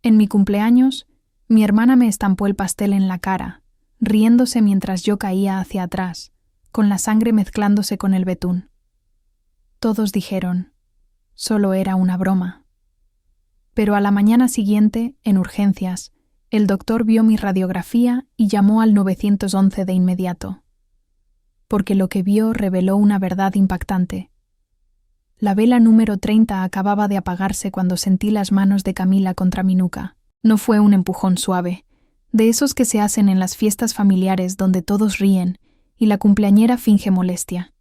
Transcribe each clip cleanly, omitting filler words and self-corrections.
En mi cumpleaños, mi hermana me estampó el pastel en la cara, riéndose mientras yo caía hacia atrás, con la sangre mezclándose con el betún. Todos dijeron, solo era una broma. Pero a la mañana siguiente, en urgencias, el doctor vio mi radiografía y llamó al 911 de inmediato. Porque lo que vio reveló una verdad impactante. La vela número 30 acababa de apagarse cuando sentí las manos de Camila contra mi nuca. No fue un empujón suave, de esos que se hacen en las fiestas familiares donde todos ríen y la cumpleañera finge molestia.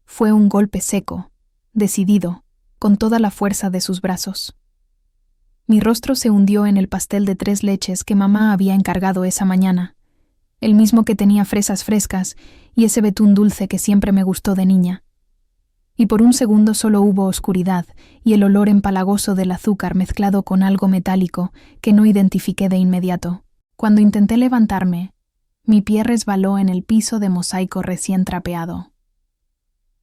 Fue un golpe seco, decidido, con toda la fuerza de sus brazos. Mi rostro se hundió en el pastel de 3 leches que mamá había encargado esa mañana, el mismo que tenía fresas frescas y ese betún dulce que siempre me gustó de niña. Y por un segundo solo hubo oscuridad y el olor empalagoso del azúcar mezclado con algo metálico que no identifiqué de inmediato. Cuando intenté levantarme, mi pie resbaló en el piso de mosaico recién trapeado.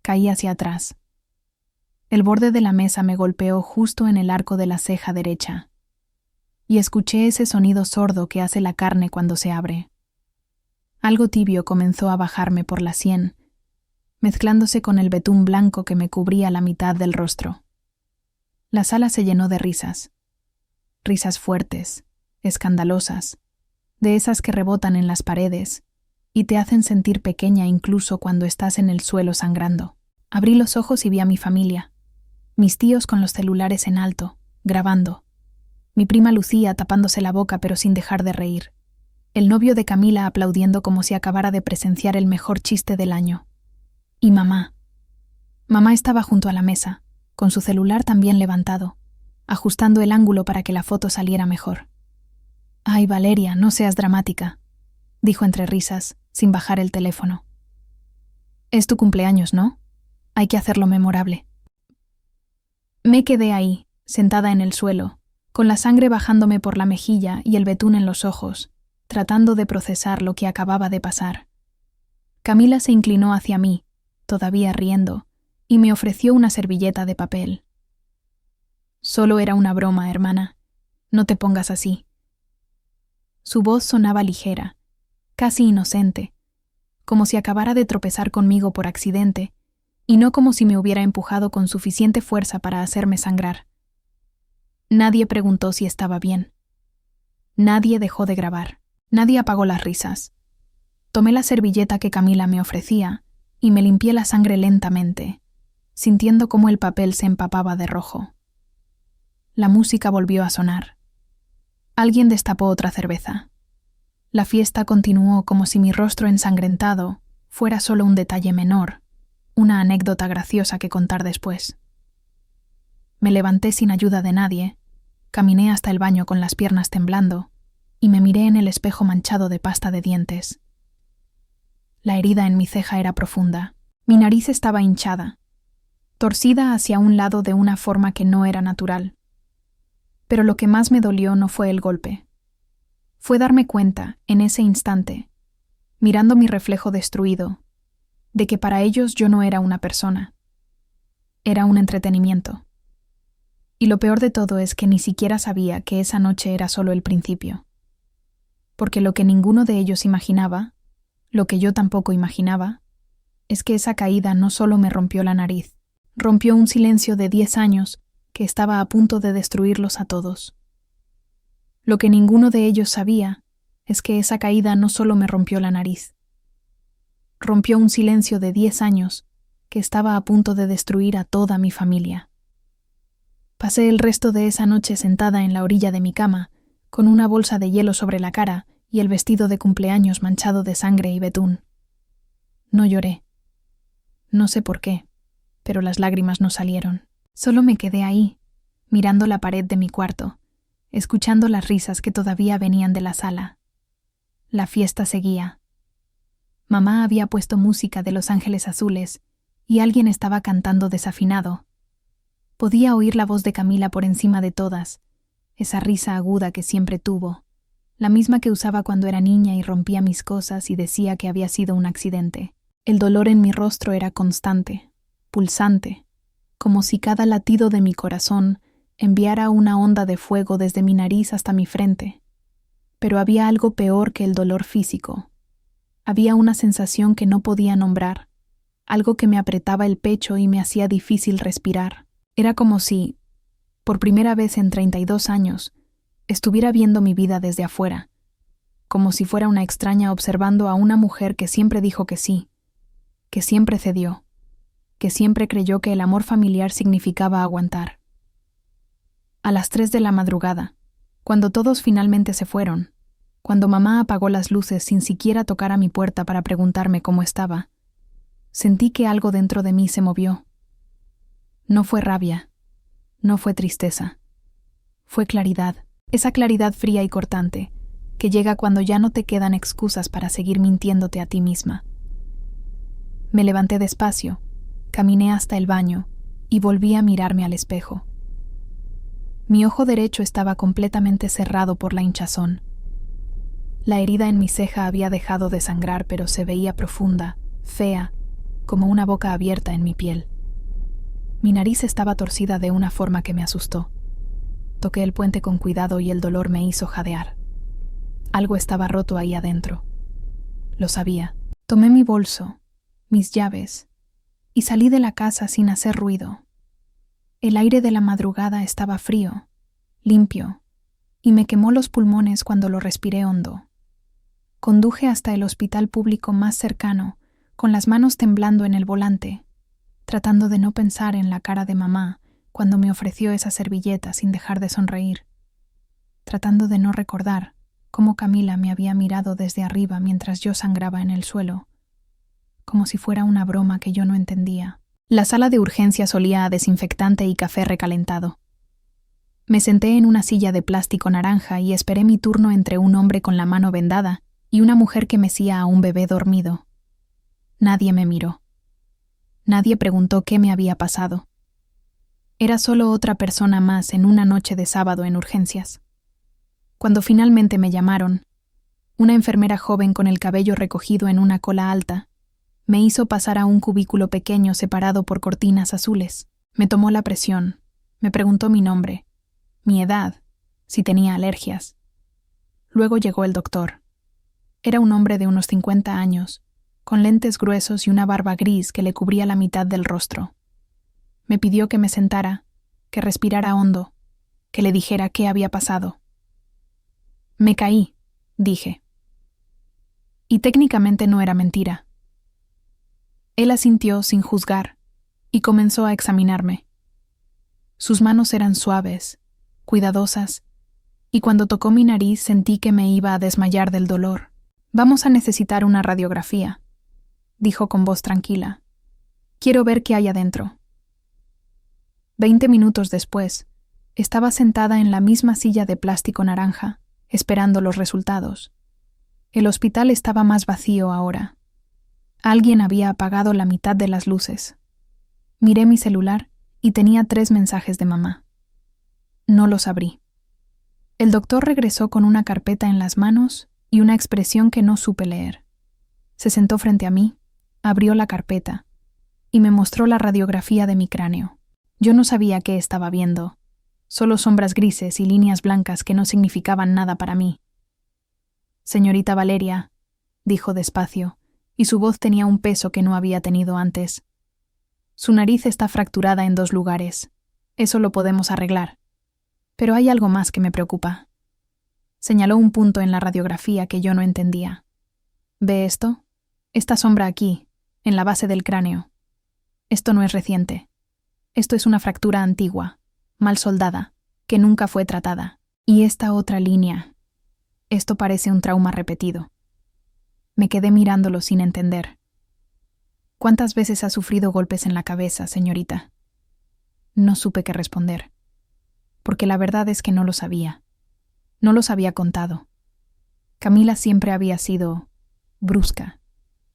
Caí hacia atrás. El borde de la mesa me golpeó justo en el arco de la ceja derecha. Y escuché ese sonido sordo que hace la carne cuando se abre. Algo tibio comenzó a bajarme por la sien, mezclándose con el betún blanco que me cubría la mitad del rostro. La sala se llenó de risas. Risas fuertes, escandalosas, de esas que rebotan en las paredes y te hacen sentir pequeña incluso cuando estás en el suelo sangrando. Abrí los ojos y vi a mi familia. Mis tíos con los celulares en alto, grabando. Mi prima Lucía tapándose la boca pero sin dejar de reír. El novio de Camila aplaudiendo como si acabara de presenciar el mejor chiste del año. Y mamá. Mamá estaba junto a la mesa, con su celular también levantado, ajustando el ángulo para que la foto saliera mejor. «Ay, Valeria, no seas dramática», dijo entre risas, sin bajar el teléfono. «Es tu cumpleaños, ¿no? Hay que hacerlo memorable». Me quedé ahí, sentada en el suelo, con la sangre bajándome por la mejilla y el betún en los ojos, tratando de procesar lo que acababa de pasar. Camila se inclinó hacia mí, todavía riendo, y me ofreció una servilleta de papel. «Solo era una broma, hermana. No te pongas así». Su voz sonaba ligera, casi inocente, como si acabara de tropezar conmigo por accidente, y no como si me hubiera empujado con suficiente fuerza para hacerme sangrar. Nadie preguntó si estaba bien. Nadie dejó de grabar. Nadie apagó las risas. Tomé la servilleta que Camila me ofrecía y me limpié la sangre lentamente, sintiendo cómo el papel se empapaba de rojo. La música volvió a sonar. Alguien destapó otra cerveza. La fiesta continuó como si mi rostro ensangrentado fuera solo un detalle menor, una anécdota graciosa que contar después. Me levanté sin ayuda de nadie, caminé hasta el baño con las piernas temblando y me miré en el espejo manchado de pasta de dientes. La herida en mi ceja era profunda. Mi nariz estaba hinchada, torcida hacia un lado de una forma que no era natural. Pero lo que más me dolió no fue el golpe. Fue darme cuenta, en ese instante, mirando mi reflejo destruido, de que para ellos yo no era una persona. Era un entretenimiento. Y lo peor de todo es que ni siquiera sabía que esa noche era solo el principio. Porque lo que ninguno de ellos imaginaba, lo que yo tampoco imaginaba, es que esa caída no solo me rompió la nariz, rompió un silencio de 10 años que estaba a punto de destruirlos a todos. Lo que ninguno de ellos sabía es que esa caída no solo me rompió la nariz, rompió un silencio de 10 años que estaba a punto de destruir a toda mi familia. Pasé el resto de esa noche sentada en la orilla de mi cama, con una bolsa de hielo sobre la cara y el vestido de cumpleaños manchado de sangre y betún. No lloré. No sé por qué, pero las lágrimas no salieron. Solo me quedé ahí, mirando la pared de mi cuarto, escuchando las risas que todavía venían de la sala. La fiesta seguía. Mamá había puesto música de Los Ángeles Azules y alguien estaba cantando desafinado. Podía oír la voz de Camila por encima de todas, esa risa aguda que siempre tuvo, la misma que usaba cuando era niña y rompía mis cosas y decía que había sido un accidente. El dolor en mi rostro era constante, pulsante, como si cada latido de mi corazón enviara una onda de fuego desde mi nariz hasta mi frente. Pero había algo peor que el dolor físico. Había una sensación que no podía nombrar, algo que me apretaba el pecho y me hacía difícil respirar. Era como si, por primera vez en 32 años, estuviera viendo mi vida desde afuera, como si fuera una extraña observando a una mujer que siempre dijo que sí, que siempre cedió, que siempre creyó que el amor familiar significaba aguantar. A las 3 de la madrugada, cuando todos finalmente se fueron, cuando mamá apagó las luces sin siquiera tocar a mi puerta para preguntarme cómo estaba, sentí que algo dentro de mí se movió. No fue rabia, no fue tristeza, fue claridad, esa claridad fría y cortante, que llega cuando ya no te quedan excusas para seguir mintiéndote a ti misma. Me levanté despacio, caminé hasta el baño y volví a mirarme al espejo. Mi ojo derecho estaba completamente cerrado por la hinchazón. La herida en mi ceja había dejado de sangrar, pero se veía profunda, fea, como una boca abierta en mi piel. Mi nariz estaba torcida de una forma que me asustó. Toqué el puente con cuidado y el dolor me hizo jadear. Algo estaba roto ahí adentro. Lo sabía. Tomé mi bolso, mis llaves, y salí de la casa sin hacer ruido. El aire de la madrugada estaba frío, limpio, y me quemó los pulmones cuando lo respiré hondo. Conduje hasta el hospital público más cercano, con las manos temblando en el volante, tratando de no pensar en la cara de mamá cuando me ofreció esa servilleta sin dejar de sonreír, tratando de no recordar cómo Camila me había mirado desde arriba mientras yo sangraba en el suelo, como si fuera una broma que yo no entendía. La sala de urgencias olía a desinfectante y café recalentado. Me senté en una silla de plástico naranja y esperé mi turno entre un hombre con la mano vendada y una mujer que mecía a un bebé dormido. Nadie me miró. Nadie preguntó qué me había pasado. Era solo otra persona más en una noche de sábado en urgencias. Cuando finalmente me llamaron, una enfermera joven con el cabello recogido en una cola alta me hizo pasar a un cubículo pequeño separado por cortinas azules. Me tomó la presión, me preguntó mi nombre, mi edad, si tenía alergias. Luego llegó el doctor. Era un hombre de unos 50 años, con lentes gruesos y una barba gris que le cubría la mitad del rostro. Me pidió que me sentara, que respirara hondo, que le dijera qué había pasado. Me caí, dije. Y técnicamente no era mentira. Él asintió sin juzgar y comenzó a examinarme. Sus manos eran suaves, cuidadosas, y cuando tocó mi nariz sentí que me iba a desmayar del dolor. «Vamos a necesitar una radiografía», dijo con voz tranquila. «Quiero ver qué hay adentro». 20 minutos después, estaba sentada en la misma silla de plástico naranja, esperando los resultados. El hospital estaba más vacío ahora. Alguien había apagado la mitad de las luces. Miré mi celular y tenía 3 mensajes de mamá. No los abrí. El doctor regresó con una carpeta en las manos y una expresión que no supe leer. Se sentó frente a mí, abrió la carpeta y me mostró la radiografía de mi cráneo. Yo no sabía qué estaba viendo, solo sombras grises y líneas blancas que no significaban nada para mí. «Señorita Valeria», dijo despacio, y su voz tenía un peso que no había tenido antes. «Su nariz está fracturada en 2 lugares. Eso lo podemos arreglar. Pero hay algo más que me preocupa». Señaló un punto en la radiografía que yo no entendía. «¿Ve esto? Esta sombra aquí, en la base del cráneo. Esto no es reciente. Esto es una fractura antigua, mal soldada, que nunca fue tratada. Y esta otra línea. Esto parece un trauma repetido». Me quedé mirándolo sin entender. «¿Cuántas veces ha sufrido golpes en la cabeza, señorita?» No supe qué responder, porque la verdad es que no lo sabía. No los había contado. Camila siempre había sido brusca,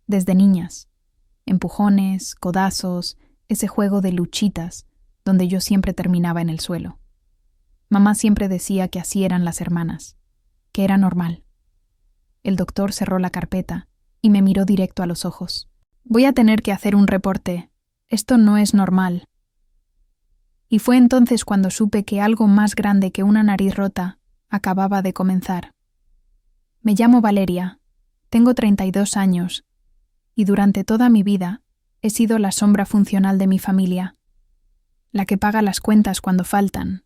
desde niñas. Empujones, codazos, ese juego de luchitas, donde yo siempre terminaba en el suelo. Mamá siempre decía que así eran las hermanas, que era normal. El doctor cerró la carpeta y me miró directo a los ojos. «Voy a tener que hacer un reporte. Esto no es normal». Y fue entonces cuando supe que algo más grande que una nariz rota acababa de comenzar. Me llamo Valeria, tengo 32 años, y durante toda mi vida he sido la sombra funcional de mi familia, la que paga las cuentas cuando faltan,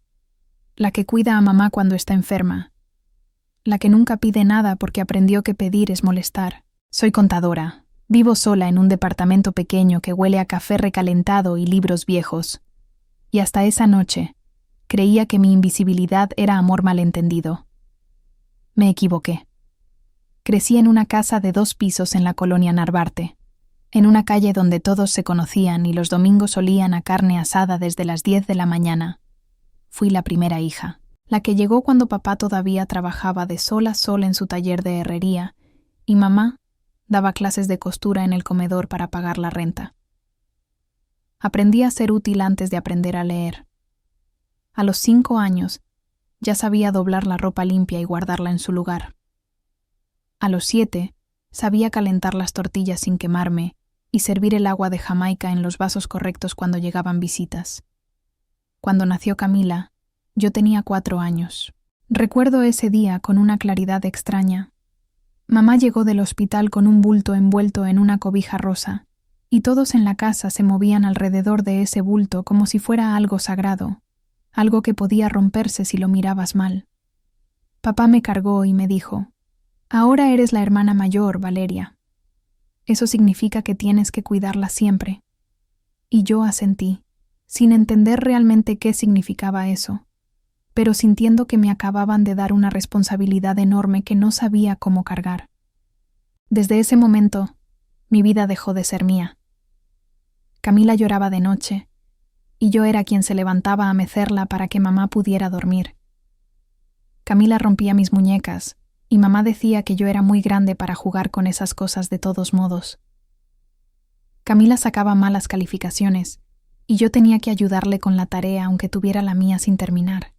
la que cuida a mamá cuando está enferma, la que nunca pide nada porque aprendió que pedir es molestar. Soy contadora, vivo sola en un departamento pequeño que huele a café recalentado y libros viejos. Y hasta esa noche, creía que mi invisibilidad era amor malentendido. Me equivoqué. Crecí en una casa de 2 pisos en la colonia Narvarte, en una calle donde todos se conocían y los domingos olían a carne asada desde las 10 de la mañana. Fui la primera hija, la que llegó cuando papá todavía trabajaba de sol a sol en su taller de herrería y mamá daba clases de costura en el comedor para pagar la renta. Aprendí a ser útil antes de aprender a leer. A los 5 años ya sabía doblar la ropa limpia y guardarla en su lugar. A los 7 sabía calentar las tortillas sin quemarme y servir el agua de Jamaica en los vasos correctos cuando llegaban visitas. Cuando nació Camila, yo tenía 4 años. Recuerdo ese día con una claridad extraña. Mamá llegó del hospital con un bulto envuelto en una cobija rosa, y todos en la casa se movían alrededor de ese bulto como si fuera algo sagrado, algo que podía romperse si lo mirabas mal. Papá me cargó y me dijo: «Ahora eres la hermana mayor, Valeria. Eso significa que tienes que cuidarla siempre». Y yo asentí, sin entender realmente qué significaba eso, pero sintiendo que me acababan de dar una responsabilidad enorme que no sabía cómo cargar. Desde ese momento, mi vida dejó de ser mía. Camila lloraba de noche, y yo era quien se levantaba a mecerla para que mamá pudiera dormir. Camila rompía mis muñecas, y mamá decía que yo era muy grande para jugar con esas cosas de todos modos. Camila sacaba malas calificaciones, y yo tenía que ayudarle con la tarea aunque tuviera la mía sin terminar.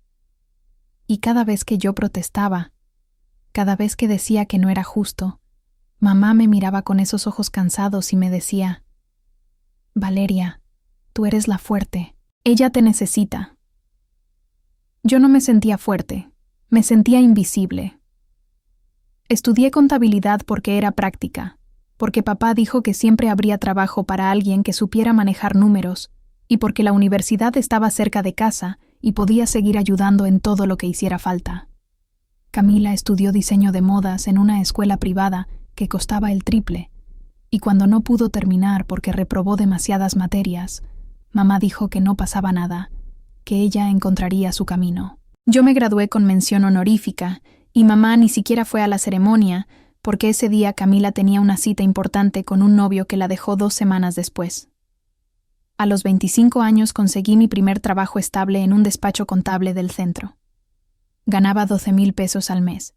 Y cada vez que yo protestaba, cada vez que decía que no era justo, mamá me miraba con esos ojos cansados y me decía: «Valeria, tú eres la fuerte. Ella te necesita». Yo no me sentía fuerte, me sentía invisible. Estudié contabilidad porque era práctica, porque papá dijo que siempre habría trabajo para alguien que supiera manejar números, y porque la universidad estaba cerca de casa y podía seguir ayudando en todo lo que hiciera falta. Camila estudió diseño de modas en una escuela privada que costaba el triple, y cuando no pudo terminar porque reprobó demasiadas materias, mamá dijo que no pasaba nada, que ella encontraría su camino. Yo me gradué con mención honorífica, y mamá ni siquiera fue a la ceremonia, porque ese día Camila tenía una cita importante con un novio que la dejó 2 semanas después. A los 25 años conseguí mi primer trabajo estable en un despacho contable del centro. Ganaba 12,000 pesos al mes.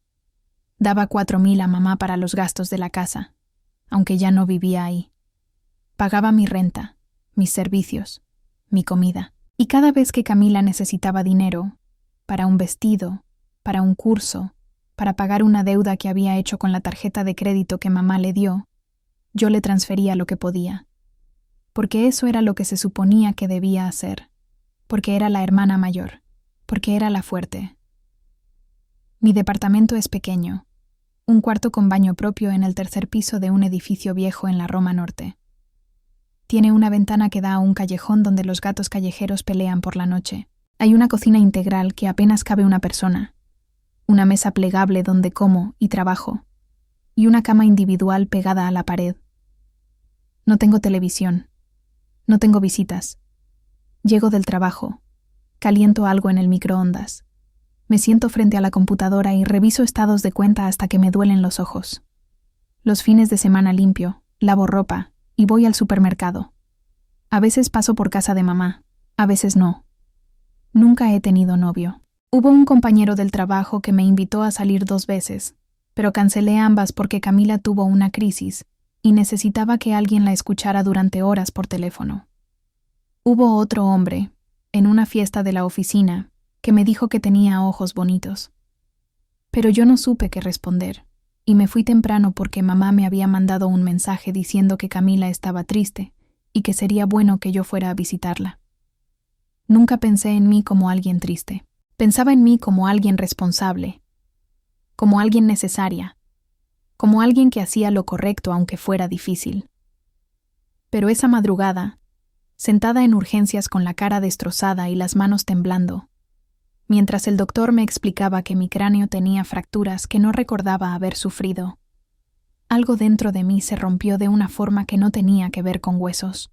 Daba 4,000 a mamá para los gastos de la casa, aunque ya no vivía ahí. Pagaba mi renta, mis servicios, mi comida. Y cada vez que Camila necesitaba dinero, para un vestido, para un curso, para pagar una deuda que había hecho con la tarjeta de crédito que mamá le dio, yo le transfería lo que podía. Porque eso era lo que se suponía que debía hacer. Porque era la hermana mayor. Porque era la fuerte. Mi departamento es pequeño. Un cuarto con baño propio en el 3er piso de un edificio viejo en la Roma Norte. Tiene una ventana que da a un callejón donde los gatos callejeros pelean por la noche. Hay una cocina integral que apenas cabe una persona. Una mesa plegable donde como y trabajo. Y una cama individual pegada a la pared. No tengo televisión. No tengo visitas. Llego del trabajo. Caliento algo en el microondas. Me siento frente a la computadora y reviso estados de cuenta hasta que me duelen los ojos. Los fines de semana limpio, lavo ropa y voy al supermercado. A veces paso por casa de mamá, a veces no. Nunca he tenido novio. Hubo un compañero del trabajo que me invitó a salir 2 veces, pero cancelé ambas porque Camila tuvo una crisis y necesitaba que alguien la escuchara durante horas por teléfono. Hubo otro hombre, en una fiesta de la oficina, que me dijo que tenía ojos bonitos. Pero yo no supe qué responder, y me fui temprano porque mamá me había mandado un mensaje diciendo que Camila estaba triste y que sería bueno que yo fuera a visitarla. Nunca pensé en mí como alguien triste. Pensaba en mí como alguien responsable, como alguien necesaria, como alguien que hacía lo correcto aunque fuera difícil. Pero esa madrugada, sentada en urgencias con la cara destrozada y las manos temblando, mientras el doctor me explicaba que mi cráneo tenía fracturas que no recordaba haber sufrido, algo dentro de mí se rompió de una forma que no tenía que ver con huesos.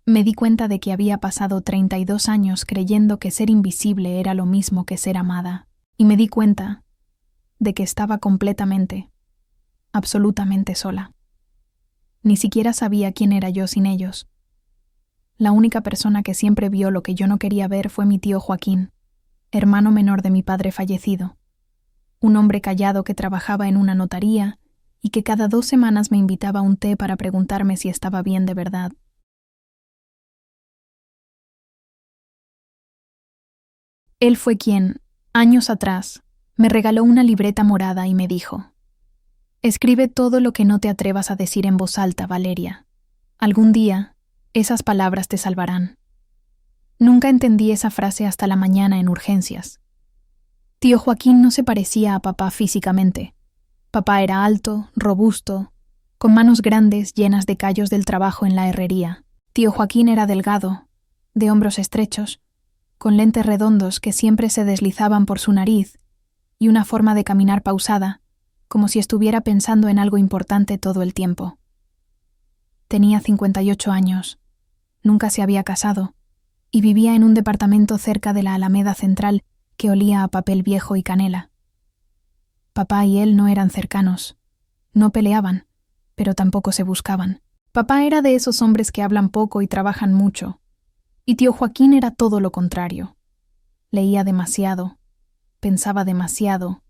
Me di cuenta de que había pasado 32 años creyendo que ser invisible era lo mismo que ser amada, y me di cuenta de que estaba completamente, absolutamente sola. Ni siquiera sabía quién era yo sin ellos. La única persona que siempre vio lo que yo no quería ver fue mi tío Joaquín, hermano menor de mi padre fallecido, un hombre callado que trabajaba en una notaría y que cada 2 semanas me invitaba a un té para preguntarme si estaba bien de verdad. Él fue quien, años atrás, me regaló una libreta morada y me dijo: «Escribe todo lo que no te atrevas a decir en voz alta, Valeria. Algún día, esas palabras te salvarán». Nunca entendí esa frase hasta la mañana en urgencias. Tío Joaquín no se parecía a papá físicamente. Papá era alto, robusto, con manos grandes llenas de callos del trabajo en la herrería. Tío Joaquín era delgado, de hombros estrechos, con lentes redondos que siempre se deslizaban por su nariz y una forma de caminar pausada, como si estuviera pensando en algo importante todo el tiempo. Tenía 58 años, nunca se había casado, y vivía en un departamento cerca de la Alameda Central que olía a papel viejo y canela. Papá y él no eran cercanos, no peleaban, pero tampoco se buscaban. Papá era de esos hombres que hablan poco y trabajan mucho, y tío Joaquín era todo lo contrario. Leía demasiado, pensaba demasiado,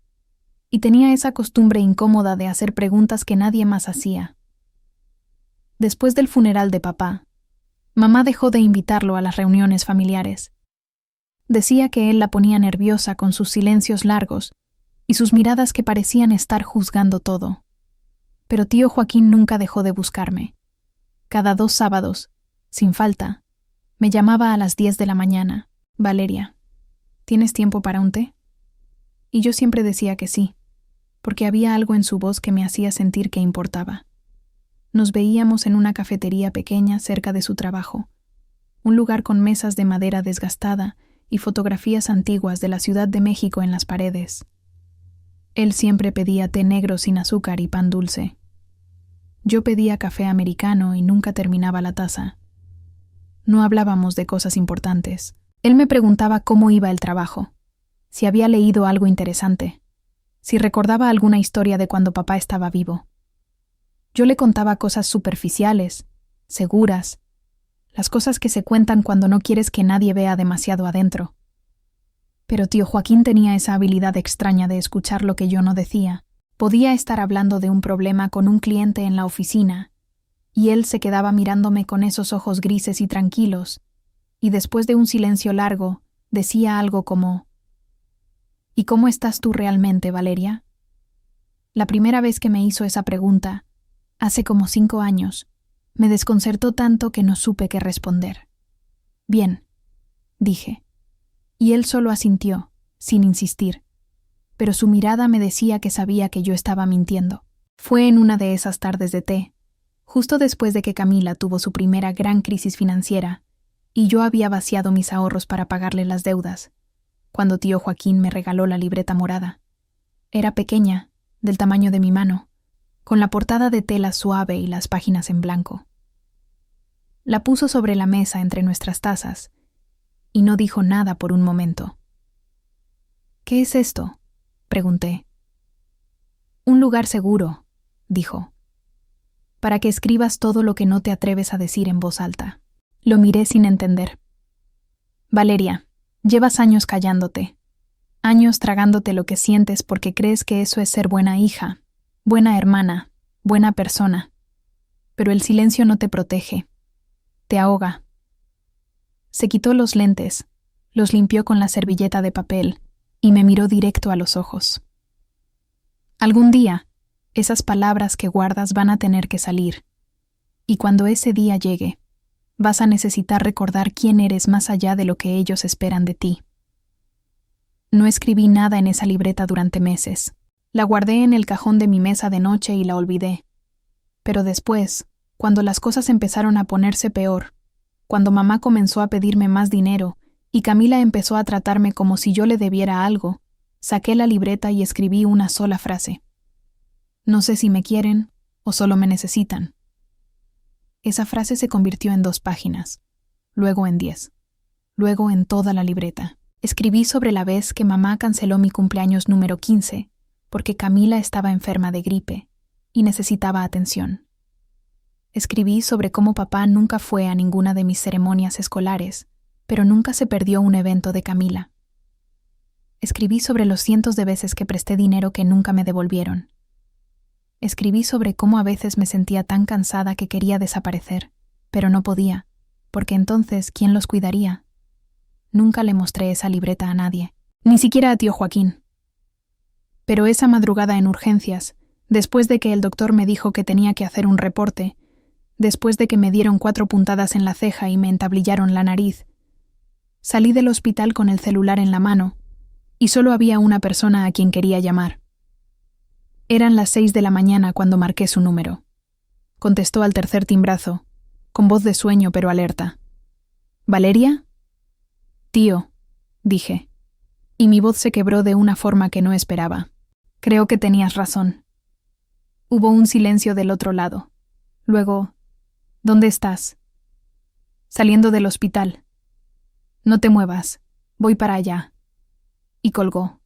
y tenía esa costumbre incómoda de hacer preguntas que nadie más hacía. Después del funeral de papá, mamá dejó de invitarlo a las reuniones familiares. Decía que él la ponía nerviosa con sus silencios largos y sus miradas que parecían estar juzgando todo. Pero tío Joaquín nunca dejó de buscarme. Cada 2 sábados, sin falta, me llamaba a las 10 de la mañana. «Valeria, ¿tienes tiempo para un té?». Y yo siempre decía que sí, porque había algo en su voz que me hacía sentir que importaba. Nos veíamos en una cafetería pequeña cerca de su trabajo, un lugar con mesas de madera desgastada y fotografías antiguas de la Ciudad de México en las paredes. Él siempre pedía té negro sin azúcar y pan dulce. Yo pedía café americano y nunca terminaba la taza. No hablábamos de cosas importantes. Él me preguntaba cómo iba el trabajo, si había leído algo interesante, si recordaba alguna historia de cuando papá estaba vivo. Yo le contaba cosas superficiales, seguras, las cosas que se cuentan cuando no quieres que nadie vea demasiado adentro. Pero tío Joaquín tenía esa habilidad extraña de escuchar lo que yo no decía. Podía estar hablando de un problema con un cliente en la oficina, y él se quedaba mirándome con esos ojos grises y tranquilos, y después de un silencio largo, decía algo como: «¿Y cómo estás tú realmente, Valeria?». La primera vez que me hizo esa pregunta, hace como 5 años, me desconcertó tanto que no supe qué responder. «Bien», dije, y él solo asintió, sin insistir, pero su mirada me decía que sabía que yo estaba mintiendo. Fue en una de esas tardes de té, justo después de que Camila tuvo su primera gran crisis financiera, y yo había vaciado mis ahorros para pagarle las deudas, cuando tío Joaquín me regaló la libreta morada. Era pequeña, del tamaño de mi mano, con la portada de tela suave y las páginas en blanco. La puso sobre la mesa entre nuestras tazas, y no dijo nada por un momento. «¿Qué es esto?», pregunté. «Un lugar seguro», dijo, «para que escribas todo lo que no te atreves a decir en voz alta». Lo miré sin entender. «Valeria, llevas años callándote, años tragándote lo que sientes porque crees que eso es ser buena hija, buena hermana, buena persona. Pero el silencio no te protege, te ahoga». Se quitó los lentes, los limpió con la servilleta de papel y me miró directo a los ojos. «Algún día, esas palabras que guardas van a tener que salir, y cuando ese día llegue, Vas a necesitar recordar quién eres más allá de lo que ellos esperan de ti. No escribí nada en esa libreta durante meses. La guardé en el cajón de mi mesa de noche y la olvidé. Pero después, cuando las cosas empezaron a ponerse peor, cuando mamá comenzó a pedirme más dinero y Camila empezó a tratarme como si yo le debiera algo, saqué la libreta y escribí una sola frase. No sé si me quieren o solo me necesitan. Esa frase se convirtió en 2 páginas, luego en 10, luego en toda la libreta. Escribí sobre la vez que mamá canceló mi cumpleaños número 15 porque Camila estaba enferma de gripe y necesitaba atención. Escribí sobre cómo papá nunca fue a ninguna de mis ceremonias escolares, pero nunca se perdió un evento de Camila. Escribí sobre los cientos de veces que presté dinero que nunca me devolvieron. Escribí sobre cómo a veces me sentía tan cansada que quería desaparecer, pero no podía, porque entonces, ¿quién los cuidaría? Nunca le mostré esa libreta a nadie, ni siquiera a tío Joaquín. Pero esa madrugada en urgencias, después de que el doctor me dijo que tenía que hacer un reporte, después de que me dieron 4 puntadas en la ceja y me entablillaron la nariz, salí del hospital con el celular en la mano, y solo había una persona a quien quería llamar. Eran las 6 de la mañana cuando marqué su número. Contestó al tercer timbrazo, con voz de sueño pero alerta. ¿Valeria? Tío, dije, y mi voz se quebró de una forma que no esperaba. Creo que tenías razón. Hubo un silencio del otro lado. Luego, ¿dónde estás? Saliendo del hospital. No te muevas, voy para allá. Y colgó.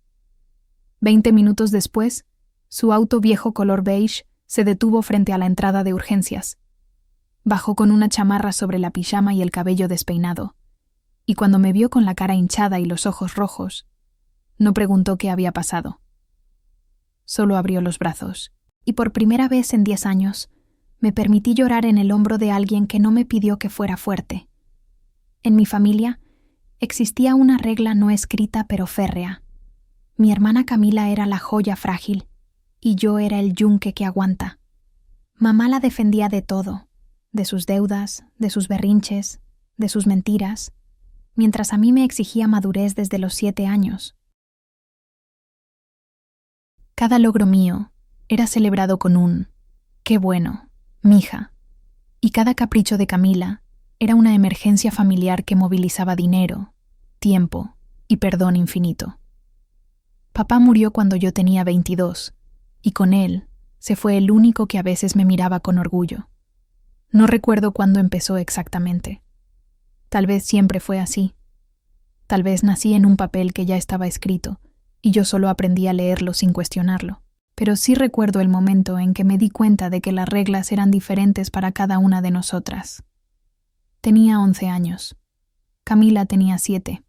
20 minutos después, su auto viejo color beige se detuvo frente a la entrada de urgencias. Bajó con una chamarra sobre la pijama y el cabello despeinado, y cuando me vio con la cara hinchada y los ojos rojos, no preguntó qué había pasado. Solo abrió los brazos, y por primera vez en 10 años, me permití llorar en el hombro de alguien que no me pidió que fuera fuerte. En mi familia, existía una regla no escrita pero férrea. Mi hermana Camila era la joya frágil, y yo era el yunque que aguanta. Mamá la defendía de todo, de sus deudas, de sus berrinches, de sus mentiras, mientras a mí me exigía madurez desde los 7 años. Cada logro mío era celebrado con un «qué bueno, mija», y cada capricho de Camila era una emergencia familiar que movilizaba dinero, tiempo y perdón infinito. Papá murió cuando yo tenía 22, y con él se fue el único que a veces me miraba con orgullo. No recuerdo cuándo empezó exactamente. Tal vez siempre fue así. Tal vez nací en un papel que ya estaba escrito, y yo solo aprendí a leerlo sin cuestionarlo. Pero sí recuerdo el momento en que me di cuenta de que las reglas eran diferentes para cada una de nosotras. Tenía 11 años. Camila tenía 7.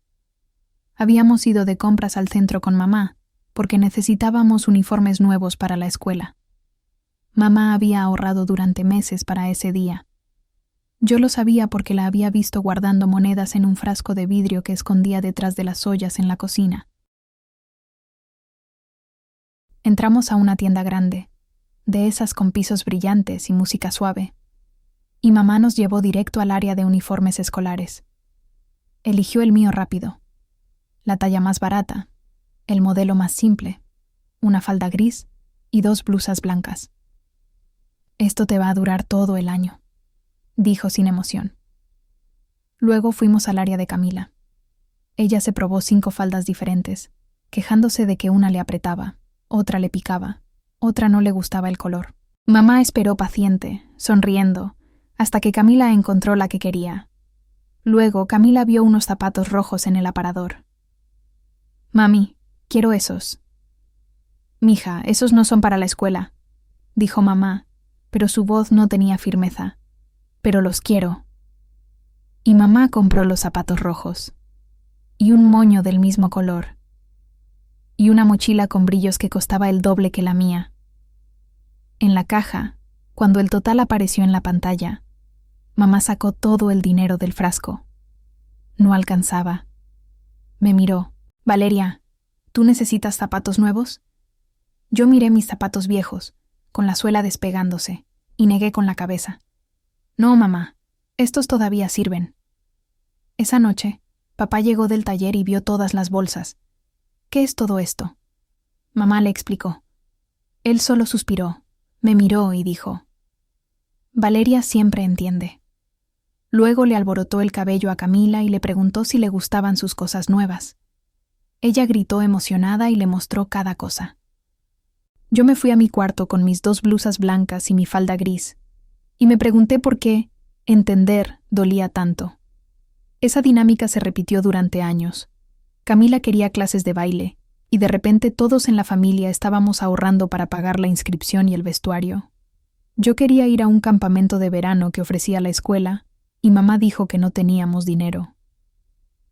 Habíamos ido de compras al centro con mamá, porque necesitábamos uniformes nuevos para la escuela. Mamá había ahorrado durante meses para ese día. Yo lo sabía porque la había visto guardando monedas en un frasco de vidrio que escondía detrás de las ollas en la cocina. Entramos a una tienda grande, de esas con pisos brillantes y música suave, y mamá nos llevó directo al área de uniformes escolares. Eligió el mío rápido, la talla más barata, el modelo más simple, una falda gris y 2 blusas blancas. «Esto te va a durar todo el año», dijo sin emoción. Luego fuimos al área de Camila. Ella se probó 5 faldas diferentes, quejándose de que una le apretaba, otra le picaba, otra no le gustaba el color. Mamá esperó paciente, sonriendo, hasta que Camila encontró la que quería. Luego Camila vio unos zapatos rojos en el aparador. «Mami, quiero esos». «Mija, esos no son para la escuela», dijo mamá, pero su voz no tenía firmeza. «Pero los quiero». Y mamá compró los zapatos rojos, y un moño del mismo color, y una mochila con brillos que costaba el doble que la mía. En la caja, cuando el total apareció en la pantalla, mamá sacó todo el dinero del frasco. No alcanzaba. Me miró. «Valeria, ¿tú necesitas zapatos nuevos?» Yo miré mis zapatos viejos, con la suela despegándose, y negué con la cabeza. «No, mamá, Estos todavía sirven. Esa noche, papá llegó del taller y vio todas las bolsas. ¿Qué es todo esto? Mamá le explicó. Él solo suspiró, me miró y dijo: Valeria siempre entiende. Luego le alborotó el cabello a Camila y le preguntó si le gustaban sus cosas nuevas. Ella gritó emocionada y le mostró cada cosa. Yo me fui a mi cuarto con mis 2 blusas blancas y mi falda gris, y me pregunté por qué entender dolía tanto. Esa dinámica se repitió durante años. Camila quería clases de baile, y de repente todos en la familia estábamos ahorrando para pagar la inscripción y el vestuario. Yo quería ir a un campamento de verano que ofrecía la escuela, y mamá dijo que no teníamos dinero.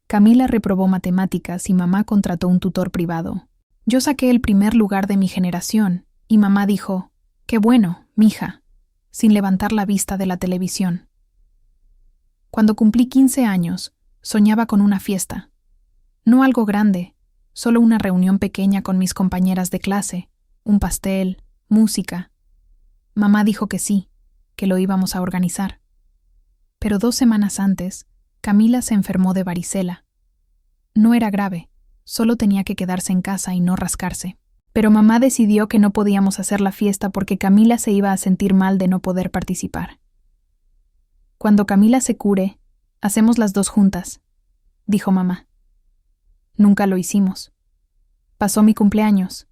Camila reprobó matemáticas y mamá contrató un tutor privado. Yo saqué el primer lugar de mi generación, y mamá dijo: «Qué bueno, mija», sin levantar la vista de la televisión. Cuando cumplí 15 años, soñaba con una fiesta. No algo grande, solo una reunión pequeña con mis compañeras de clase, un pastel, música. Mamá dijo que sí, que lo íbamos a organizar. Pero 2 semanas antes, Camila se enfermó de varicela. No era grave, solo tenía que quedarse en casa y no rascarse. Pero mamá decidió que no podíamos hacer la fiesta porque Camila se iba a sentir mal de no poder participar. «Cuando Camila se cure, hacemos las 2 juntas», dijo mamá. Nunca lo hicimos. Pasó mi cumpleaños.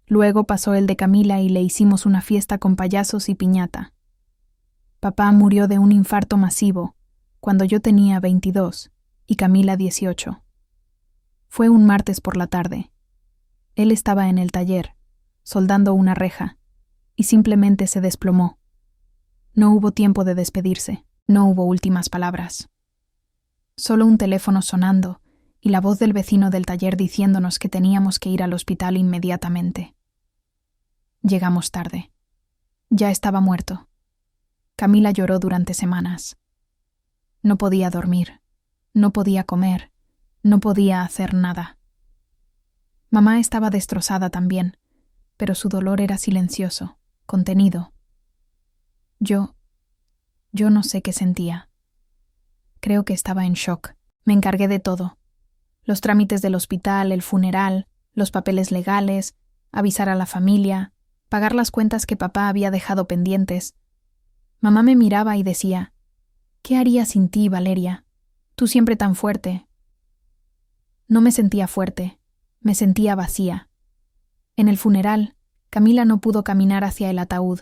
Luego pasó el de Camila y le hicimos una fiesta con payasos y piñata. Papá murió de un infarto masivo cuando yo tenía 22 y Camila 18. Fue un martes por la tarde. Él estaba en el taller, soldando una reja, y simplemente se desplomó. No hubo tiempo de despedirse, no hubo últimas palabras. Solo un teléfono sonando y la voz del vecino del taller diciéndonos que teníamos que ir al hospital inmediatamente. Llegamos tarde. Ya estaba muerto. Camila lloró durante semanas. No podía dormir, no podía comer, no podía hacer nada. Mamá estaba destrozada también, pero su dolor era silencioso, contenido. Yo no sé qué sentía. Creo que estaba en shock. Me encargué de todo. Los trámites del hospital, el funeral, los papeles legales, avisar a la familia, pagar las cuentas que papá había dejado pendientes. Mamá me miraba y decía: «¿Qué haría sin ti, Valeria? Tú siempre tan fuerte». No me sentía fuerte, me sentía vacía. En el funeral, Camila no pudo caminar hacia el ataúd.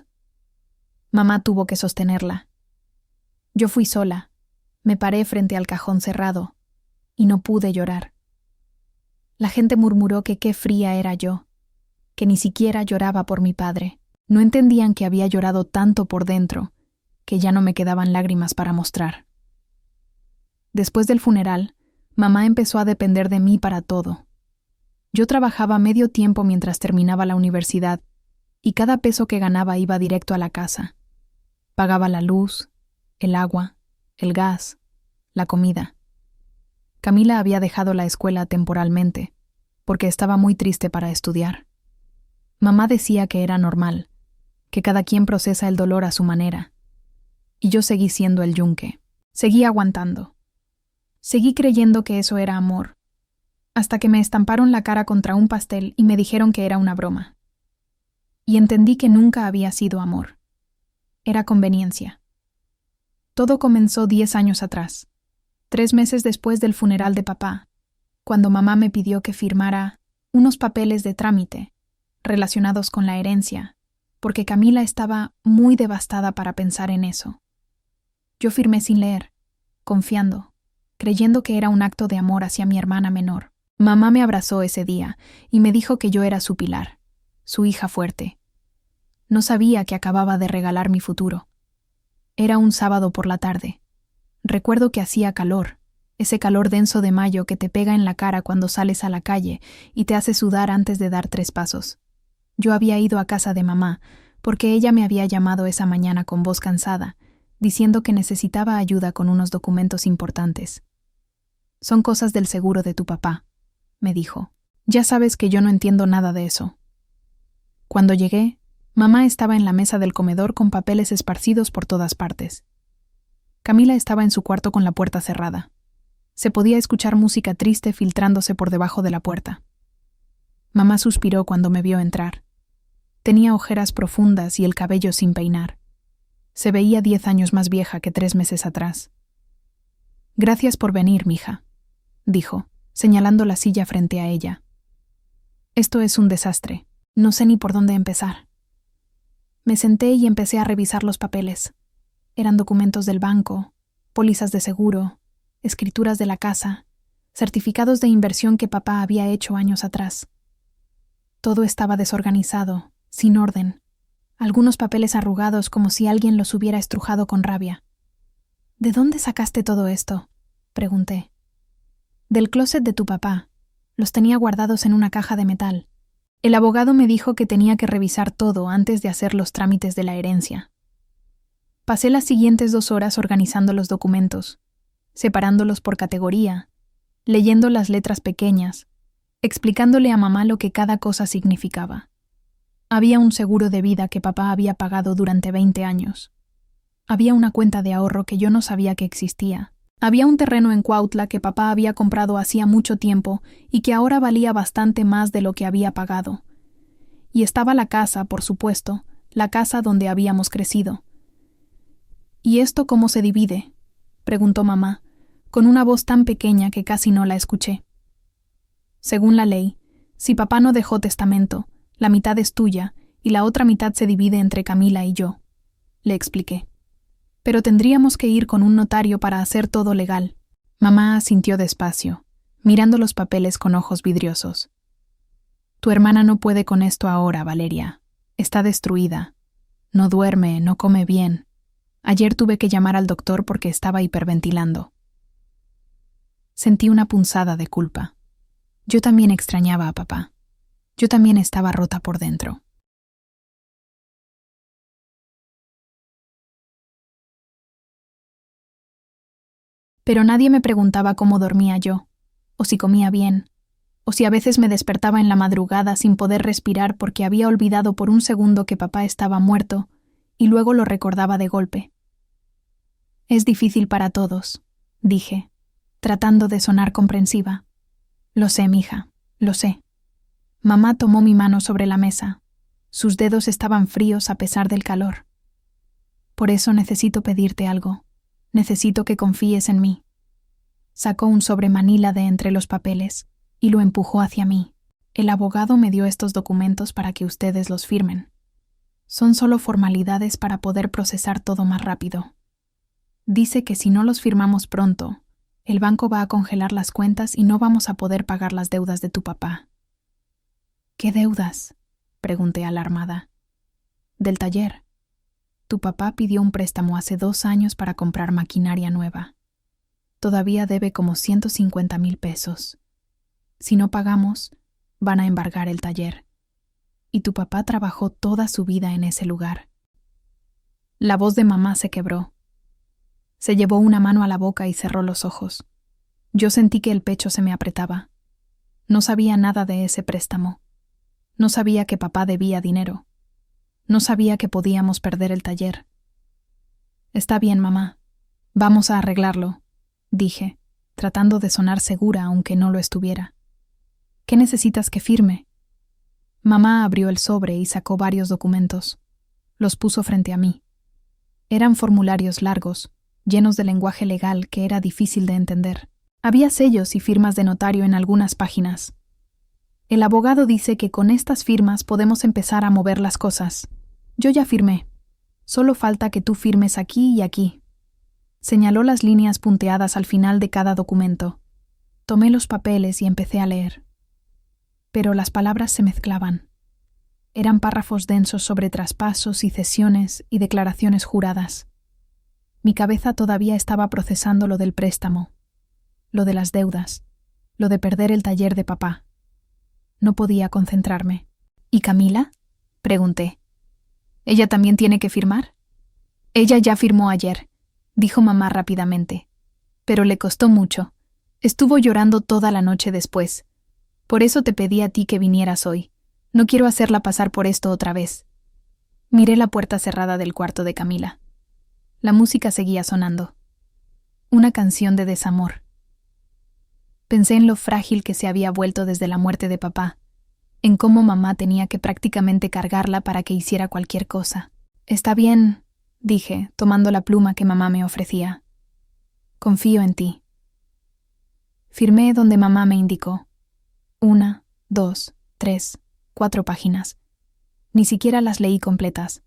Mamá tuvo que sostenerla. Yo fui sola, me paré frente al cajón cerrado, y no pude llorar. La gente murmuró que qué fría era yo, que ni siquiera lloraba por mi padre. No entendían que había llorado tanto por dentro, que ya no me quedaban lágrimas para mostrar. Después del funeral, mamá empezó a depender de mí para todo. Yo trabajaba medio tiempo mientras terminaba la universidad, y cada peso que ganaba iba directo a la casa. Pagaba la luz, el agua, el gas, la comida. Camila había dejado la escuela temporalmente, porque estaba muy triste para estudiar. Mamá decía que era normal, que cada quien procesa el dolor a su manera. Y yo seguí siendo el yunque. Seguí aguantando. Seguí creyendo que eso era amor, hasta que me estamparon la cara contra un pastel y me dijeron que era una broma. Y entendí que nunca había sido amor. Era conveniencia. Todo comenzó 10 años atrás, 3 meses después del funeral de papá, cuando mamá me pidió que firmara unos papeles de trámite relacionados con la herencia, porque Camila estaba muy devastada para pensar en eso. Yo firmé sin leer, confiando, creyendo que era un acto de amor hacia mi hermana menor. Mamá me abrazó ese día y me dijo que yo era su pilar, su hija fuerte. No sabía que acababa de regalar mi futuro. Era un sábado por la tarde. Recuerdo que hacía calor, ese calor denso de mayo que te pega en la cara cuando sales a la calle y te hace sudar antes de dar 3 pasos. Yo había ido a casa de mamá porque ella me había llamado esa mañana con voz cansada, diciendo que necesitaba ayuda con unos documentos importantes. «Son cosas del seguro de tu papá», me dijo. «Ya sabes que yo no entiendo nada de eso». Cuando llegué, mamá estaba en la mesa del comedor con papeles esparcidos por todas partes. Camila estaba en su cuarto con la puerta cerrada. Se podía escuchar música triste filtrándose por debajo de la puerta. Mamá suspiró cuando me vio entrar. Tenía ojeras profundas y el cabello sin peinar. Se veía 10 años más vieja que 3 meses atrás. «Gracias por venir, mija», dijo, señalando la silla frente a ella. «Esto es un desastre. No sé ni por dónde empezar». Me senté y empecé a revisar los papeles. Eran documentos del banco, pólizas de seguro, escrituras de la casa, certificados de inversión que papá había hecho años atrás. Todo estaba desorganizado, sin orden. Algunos papeles arrugados como si alguien los hubiera estrujado con rabia. «¿De dónde sacaste todo esto?», pregunté. «Del closet de tu papá. Los tenía guardados en una caja de metal. El abogado me dijo que tenía que revisar todo antes de hacer los trámites de la herencia». Pasé las siguientes 2 horas organizando los documentos, separándolos por categoría, leyendo las letras pequeñas, explicándole a mamá lo que cada cosa significaba. Había un seguro de vida que papá había pagado durante 20 años. Había una cuenta de ahorro que yo no sabía que existía. Había un terreno en Cuautla que papá había comprado hacía mucho tiempo y que ahora valía bastante más de lo que había pagado. Y estaba la casa, por supuesto, la casa donde habíamos crecido. «¿Y esto cómo se divide?», preguntó mamá, con una voz tan pequeña que casi no la escuché. «Según la ley, si papá no dejó testamento, la mitad es tuya y la otra mitad se divide entre Camila y yo», le expliqué. «Pero tendríamos que ir con un notario para hacer todo legal». Mamá asintió despacio, mirando los papeles con ojos vidriosos. «Tu hermana no puede con esto ahora, Valeria. Está destruida. No duerme, no come bien. Ayer tuve que llamar al doctor porque estaba hiperventilando». Sentí una punzada de culpa. Yo también extrañaba a papá. Yo también estaba rota por dentro. Pero nadie me preguntaba cómo dormía yo, o si comía bien, o si a veces me despertaba en la madrugada sin poder respirar porque había olvidado por un segundo que papá estaba muerto y luego lo recordaba de golpe. «Es difícil para todos», dije, tratando de sonar comprensiva. «Lo sé, mija, lo sé». Mamá tomó mi mano sobre la mesa. Sus dedos estaban fríos a pesar del calor. «Por eso necesito pedirte algo. Necesito que confíes en mí». Sacó un sobre manila de entre los papeles y lo empujó hacia mí. «El abogado me dio estos documentos para que ustedes los firmen. Son solo formalidades para poder procesar todo más rápido. Dice que si no los firmamos pronto, el banco va a congelar las cuentas y no vamos a poder pagar las deudas de tu papá». «¿Qué deudas?», pregunté alarmada. «Del taller. Tu papá pidió un préstamo hace 2 años para comprar maquinaria nueva. Todavía debe como 150,000 pesos. Si no pagamos, van a embargar el taller. Y tu papá trabajó toda su vida en ese lugar». La voz de mamá se quebró. Se llevó una mano a la boca y cerró los ojos. Yo sentí que el pecho se me apretaba. No sabía nada de ese préstamo. No sabía que papá debía dinero. No sabía que podíamos perder el taller. «Está bien, mamá. Vamos a arreglarlo», dije, tratando de sonar segura aunque no lo estuviera. «¿Qué necesitas que firme?». Mamá abrió el sobre y sacó varios documentos. Los puso frente a mí. Eran formularios largos, llenos de lenguaje legal que era difícil de entender. Había sellos y firmas de notario en algunas páginas. «El abogado dice que con estas firmas podemos empezar a mover las cosas. Yo ya firmé. Solo falta que tú firmes aquí y aquí». Señaló las líneas punteadas al final de cada documento. Tomé los papeles y empecé a leer. Pero las palabras se mezclaban. Eran párrafos densos sobre traspasos y cesiones y declaraciones juradas. Mi cabeza todavía estaba procesando lo del préstamo, lo de las deudas, lo de perder el taller de papá. No podía concentrarme. «¿Y Camila?», pregunté. «¿Ella también tiene que firmar?». «Ella ya firmó ayer», dijo mamá rápidamente. «Pero le costó mucho. Estuvo llorando toda la noche después. Por eso te pedí a ti que vinieras hoy. No quiero hacerla pasar por esto otra vez». Miré la puerta cerrada del cuarto de Camila. La música seguía sonando. Una canción de desamor. Pensé en lo frágil que se había vuelto desde la muerte de papá, en cómo mamá tenía que prácticamente cargarla para que hiciera cualquier cosa. Está bien, dije, tomando la pluma que mamá me ofrecía. Confío en ti. Firmé donde mamá me indicó. 1, 2, 3, 4 páginas. Ni siquiera las leí completas.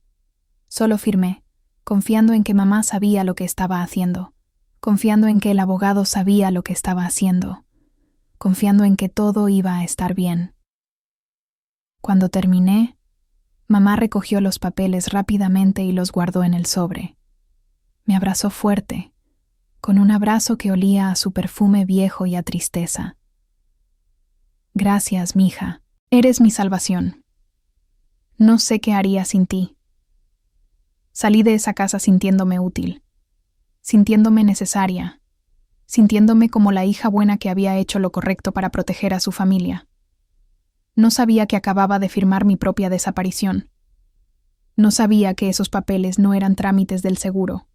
Solo firmé, confiando en que mamá sabía lo que estaba haciendo, confiando en que el abogado sabía lo que estaba haciendo, confiando en que todo iba a estar bien. Cuando terminé, mamá recogió los papeles rápidamente y los guardó en el sobre. Me abrazó fuerte, con un abrazo que olía a su perfume viejo y a tristeza. Gracias, mija. Eres mi salvación. No sé qué haría sin ti. Salí de esa casa sintiéndome útil, sintiéndome necesaria, sintiéndome como la hija buena que había hecho lo correcto para proteger a su familia. No sabía que acababa de firmar mi propia desaparición. No sabía que esos papeles no eran trámites del seguro.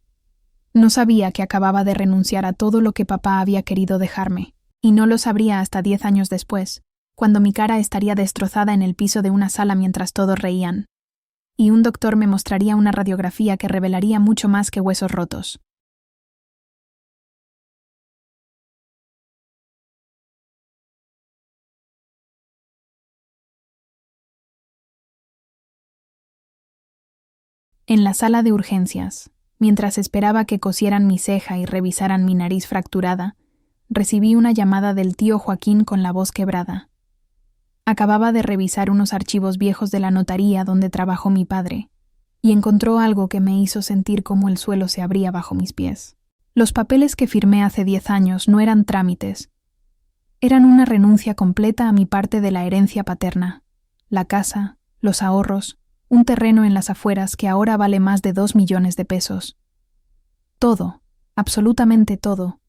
No sabía que acababa de renunciar a todo lo que papá había querido dejarme, y no lo sabría hasta 10 años después, cuando mi cara estaría destrozada en el piso de una sala mientras todos reían, y un doctor me mostraría una radiografía que revelaría mucho más que huesos rotos. En la sala de urgencias, mientras esperaba que cosieran mi ceja y revisaran mi nariz fracturada, recibí una llamada del tío Joaquín con la voz quebrada. Acababa de revisar unos archivos viejos de la notaría donde trabajó mi padre, y encontró algo que me hizo sentir como el suelo se abría bajo mis pies. Los papeles que firmé hace 10 años no eran trámites. Eran una renuncia completa a mi parte de la herencia paterna, la casa, los ahorros, un terreno en las afueras que ahora vale más de 2 millones de pesos. Todo, absolutamente todo,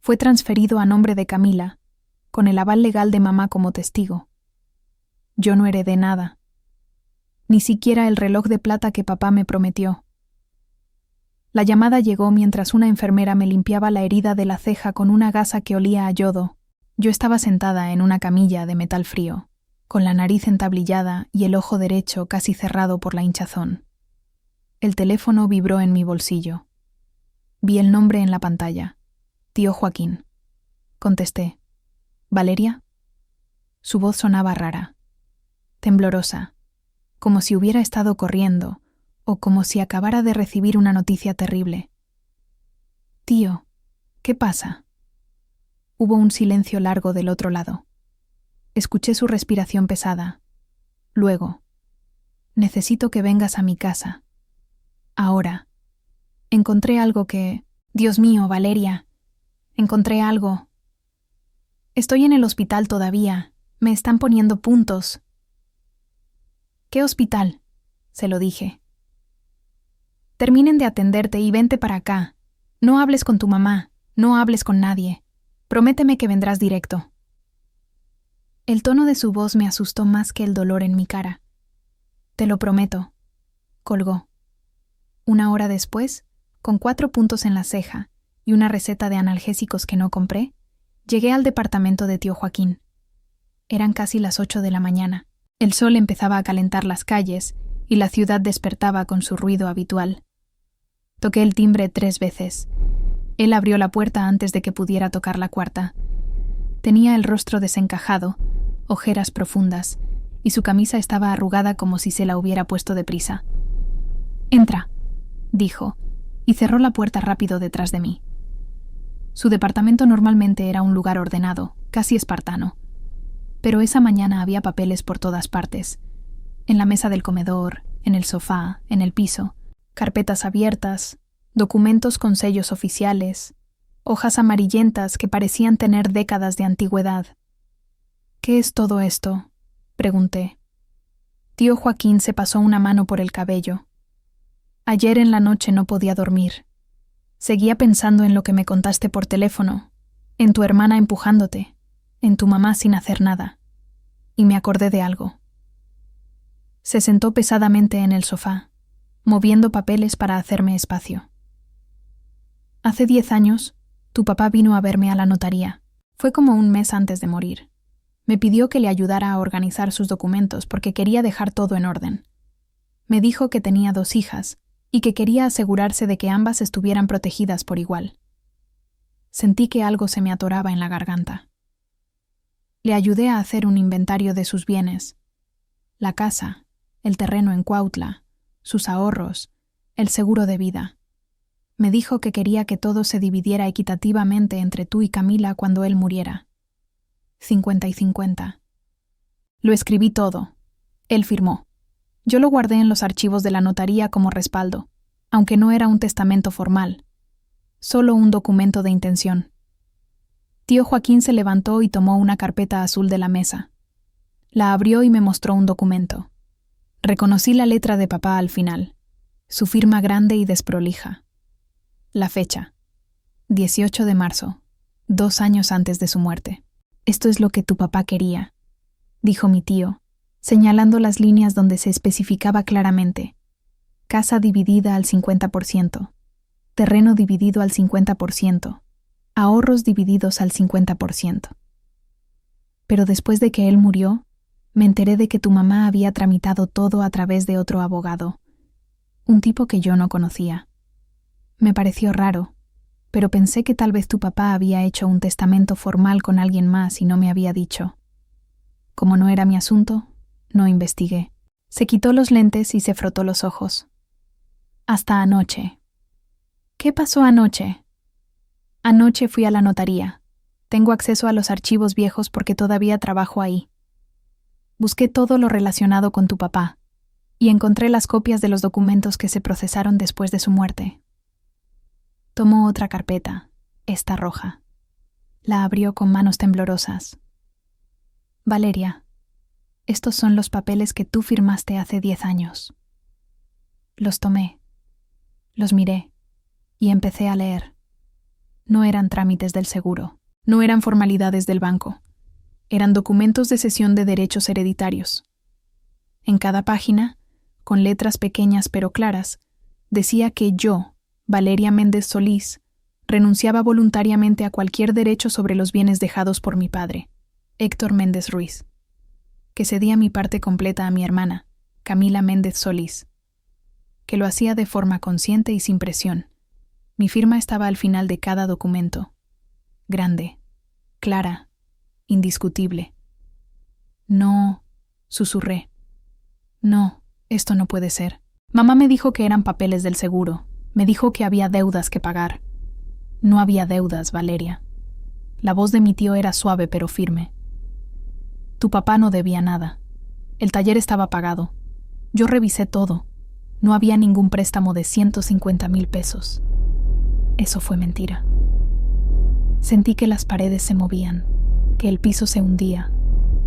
fue transferido a nombre de Camila, con el aval legal de mamá como testigo. Yo no heredé nada, ni siquiera el reloj de plata que papá me prometió. La llamada llegó mientras una enfermera me limpiaba la herida de la ceja con una gasa que olía a yodo. Yo estaba sentada en una camilla de metal frío, con la nariz entablillada y el ojo derecho casi cerrado por la hinchazón. El teléfono vibró en mi bolsillo. Vi el nombre en la pantalla. Tío Joaquín. Contesté. ¿Valeria? Su voz sonaba rara, temblorosa, como si hubiera estado corriendo o como si acabara de recibir una noticia terrible. Tío, ¿qué pasa? Hubo un silencio largo del otro lado. Escuché su respiración pesada. Luego, necesito que vengas a mi casa. Ahora. Encontré algo que... Dios mío, Valeria. Encontré algo. Estoy en el hospital todavía. Me están poniendo puntos. ¿Qué hospital? Se lo dije. Terminen de atenderte y vente para acá. No hables con tu mamá. No hables con nadie. Prométeme que vendrás directo. El tono de su voz me asustó más que el dolor en mi cara. Te lo prometo. Colgó. Una hora después, con 4 puntos en la ceja y una receta de analgésicos que no compré, llegué al departamento de tío Joaquín. Eran casi las 8 de la mañana. El sol empezaba a calentar las calles y la ciudad despertaba con su ruido habitual. Toqué el timbre 3 veces. Él abrió la puerta antes de que pudiera tocar la cuarta. Tenía el rostro desencajado, ojeras profundas, y su camisa estaba arrugada como si se la hubiera puesto deprisa. «Entra», dijo, y cerró la puerta rápido detrás de mí. Su departamento normalmente era un lugar ordenado, casi espartano. Pero esa mañana había papeles por todas partes. En la mesa del comedor, en el sofá, en el piso, carpetas abiertas, documentos con sellos oficiales, hojas amarillentas que parecían tener décadas de antigüedad. «¿Qué es todo esto?», pregunté. Tío Joaquín se pasó una mano por el cabello. «Ayer en la noche no podía dormir. Seguía pensando en lo que me contaste por teléfono, en tu hermana empujándote, en tu mamá sin hacer nada. Y me acordé de algo». Se sentó pesadamente en el sofá, moviendo papeles para hacerme espacio. «Hace 10 años, Tu papá vino a verme a la notaría. Fue como un mes antes de morir. Me pidió que le ayudara a organizar sus documentos porque quería dejar todo en orden. Me dijo que tenía 2 hijas y que quería asegurarse de que ambas estuvieran protegidas por igual. Sentí que algo se me atoraba en la garganta. Le ayudé a hacer un inventario de sus bienes: la casa, el terreno en Cuautla, sus ahorros, el seguro de vida. Me dijo que quería que todo se dividiera equitativamente entre tú y Camila cuando él muriera. 50 y 50. Lo escribí todo. Él firmó. Yo lo guardé en los archivos de la notaría como respaldo, aunque no era un testamento formal, solo un documento de intención. Tío Joaquín se levantó y tomó una carpeta azul de la mesa. La abrió y me mostró un documento. Reconocí la letra de papá al final, su firma grande y desprolija. La fecha: 18 de marzo, 2 años antes de su muerte. Esto es lo que tu papá quería, dijo mi tío, señalando las líneas donde se especificaba claramente: casa dividida al 50%, terreno dividido al 50%, ahorros divididos al 50%. Pero después de que él murió, me enteré de que tu mamá había tramitado todo a través de otro abogado, un tipo que yo no conocía. Me pareció raro, pero pensé que tal vez tu papá había hecho un testamento formal con alguien más y no me había dicho. Como no era mi asunto, no investigué. Se quitó los lentes y se frotó los ojos. Hasta anoche. ¿Qué pasó anoche? Anoche fui a la notaría. Tengo acceso a los archivos viejos porque todavía trabajo ahí. Busqué todo lo relacionado con tu papá y encontré las copias de los documentos que se procesaron después de su muerte. Tomó otra carpeta, esta roja. La abrió con manos temblorosas. Valeria, estos son los papeles que tú firmaste hace 10 años. Los tomé, los miré y empecé a leer. No eran trámites del seguro, no eran formalidades del banco. Eran documentos de cesión de derechos hereditarios. En cada página, con letras pequeñas pero claras, decía que yo, Valeria Méndez Solís, renunciaba voluntariamente a cualquier derecho sobre los bienes dejados por mi padre, Héctor Méndez Ruiz, que cedía mi parte completa a mi hermana, Camila Méndez Solís, que lo hacía de forma consciente y sin presión. Mi firma estaba al final de cada documento, grande, clara, indiscutible. No, susurré. No, esto no puede ser. Mamá me dijo que eran papeles del seguro. Me dijo que había deudas que pagar. No había deudas, Valeria. La voz de mi tío era suave pero firme. Tu papá no debía nada. El taller estaba pagado. Yo revisé todo. No había ningún préstamo de 150,000 pesos. Eso fue mentira. Sentí que las paredes se movían, que el piso se hundía,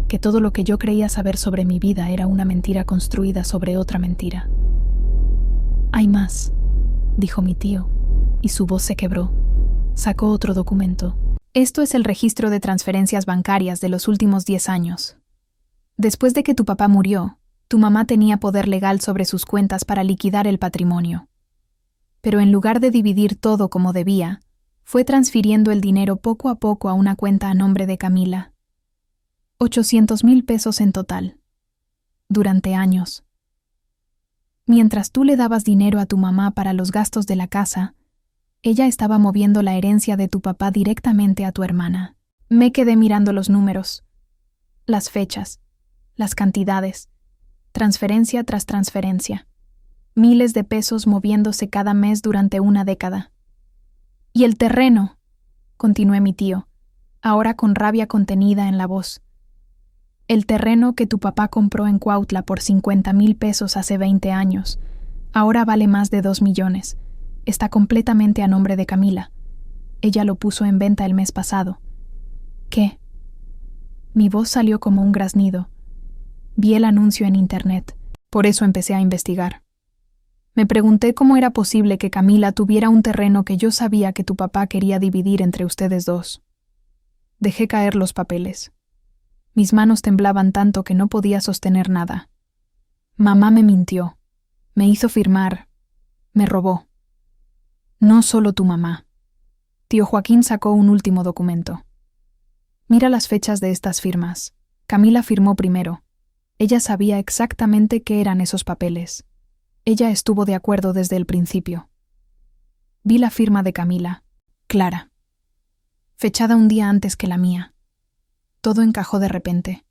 que todo lo que yo creía saber sobre mi vida era una mentira construida sobre otra mentira. Hay más, dijo mi tío, y su voz se quebró. Sacó otro documento. Esto es el registro de transferencias bancarias de los últimos 10 años. Después de que tu papá murió, tu mamá tenía poder legal sobre sus cuentas para liquidar el patrimonio. Pero en lugar de dividir todo como debía, fue transfiriendo el dinero poco a poco a una cuenta a nombre de Camila. 800,000 pesos en total. Durante años. Mientras tú le dabas dinero a tu mamá para los gastos de la casa, ella estaba moviendo la herencia de tu papá directamente a tu hermana. Me quedé mirando los números, las fechas, las cantidades, transferencia tras transferencia. Miles de pesos moviéndose cada mes durante una década. Y el terreno, continuó mi tío, ahora con rabia contenida en la voz. El terreno que tu papá compró en Cuautla por 50,000 pesos hace 20 años, ahora vale más de 2 millones. Está completamente a nombre de Camila. Ella lo puso en venta el mes pasado. ¿Qué? Mi voz salió como un graznido. Vi el anuncio en internet, por eso empecé a investigar. Me pregunté cómo era posible que Camila tuviera un terreno que yo sabía que tu papá quería dividir entre ustedes dos. Dejé caer los papeles. Mis manos temblaban tanto que no podía sostener nada. Mamá me mintió, me hizo firmar, me robó. No solo tu mamá. Tío Joaquín sacó un último documento. Mira las fechas de estas firmas. Camila firmó primero. Ella sabía exactamente qué eran esos papeles. Ella estuvo de acuerdo desde el principio. Vi la firma de Camila, Clara, fechada un día antes que la mía. Todo encajó de repente.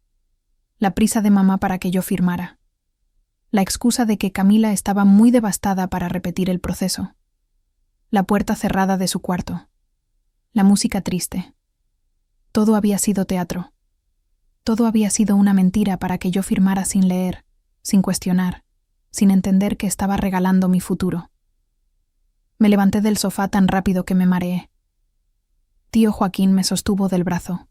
La prisa de mamá para que yo firmara. La excusa de que Camila estaba muy devastada para repetir el proceso. La puerta cerrada de su cuarto. La música triste. Todo había sido teatro. Todo había sido una mentira para que yo firmara sin leer, sin cuestionar, sin entender que estaba regalando mi futuro. Me levanté del sofá tan rápido que me mareé. Tío Joaquín me sostuvo del brazo.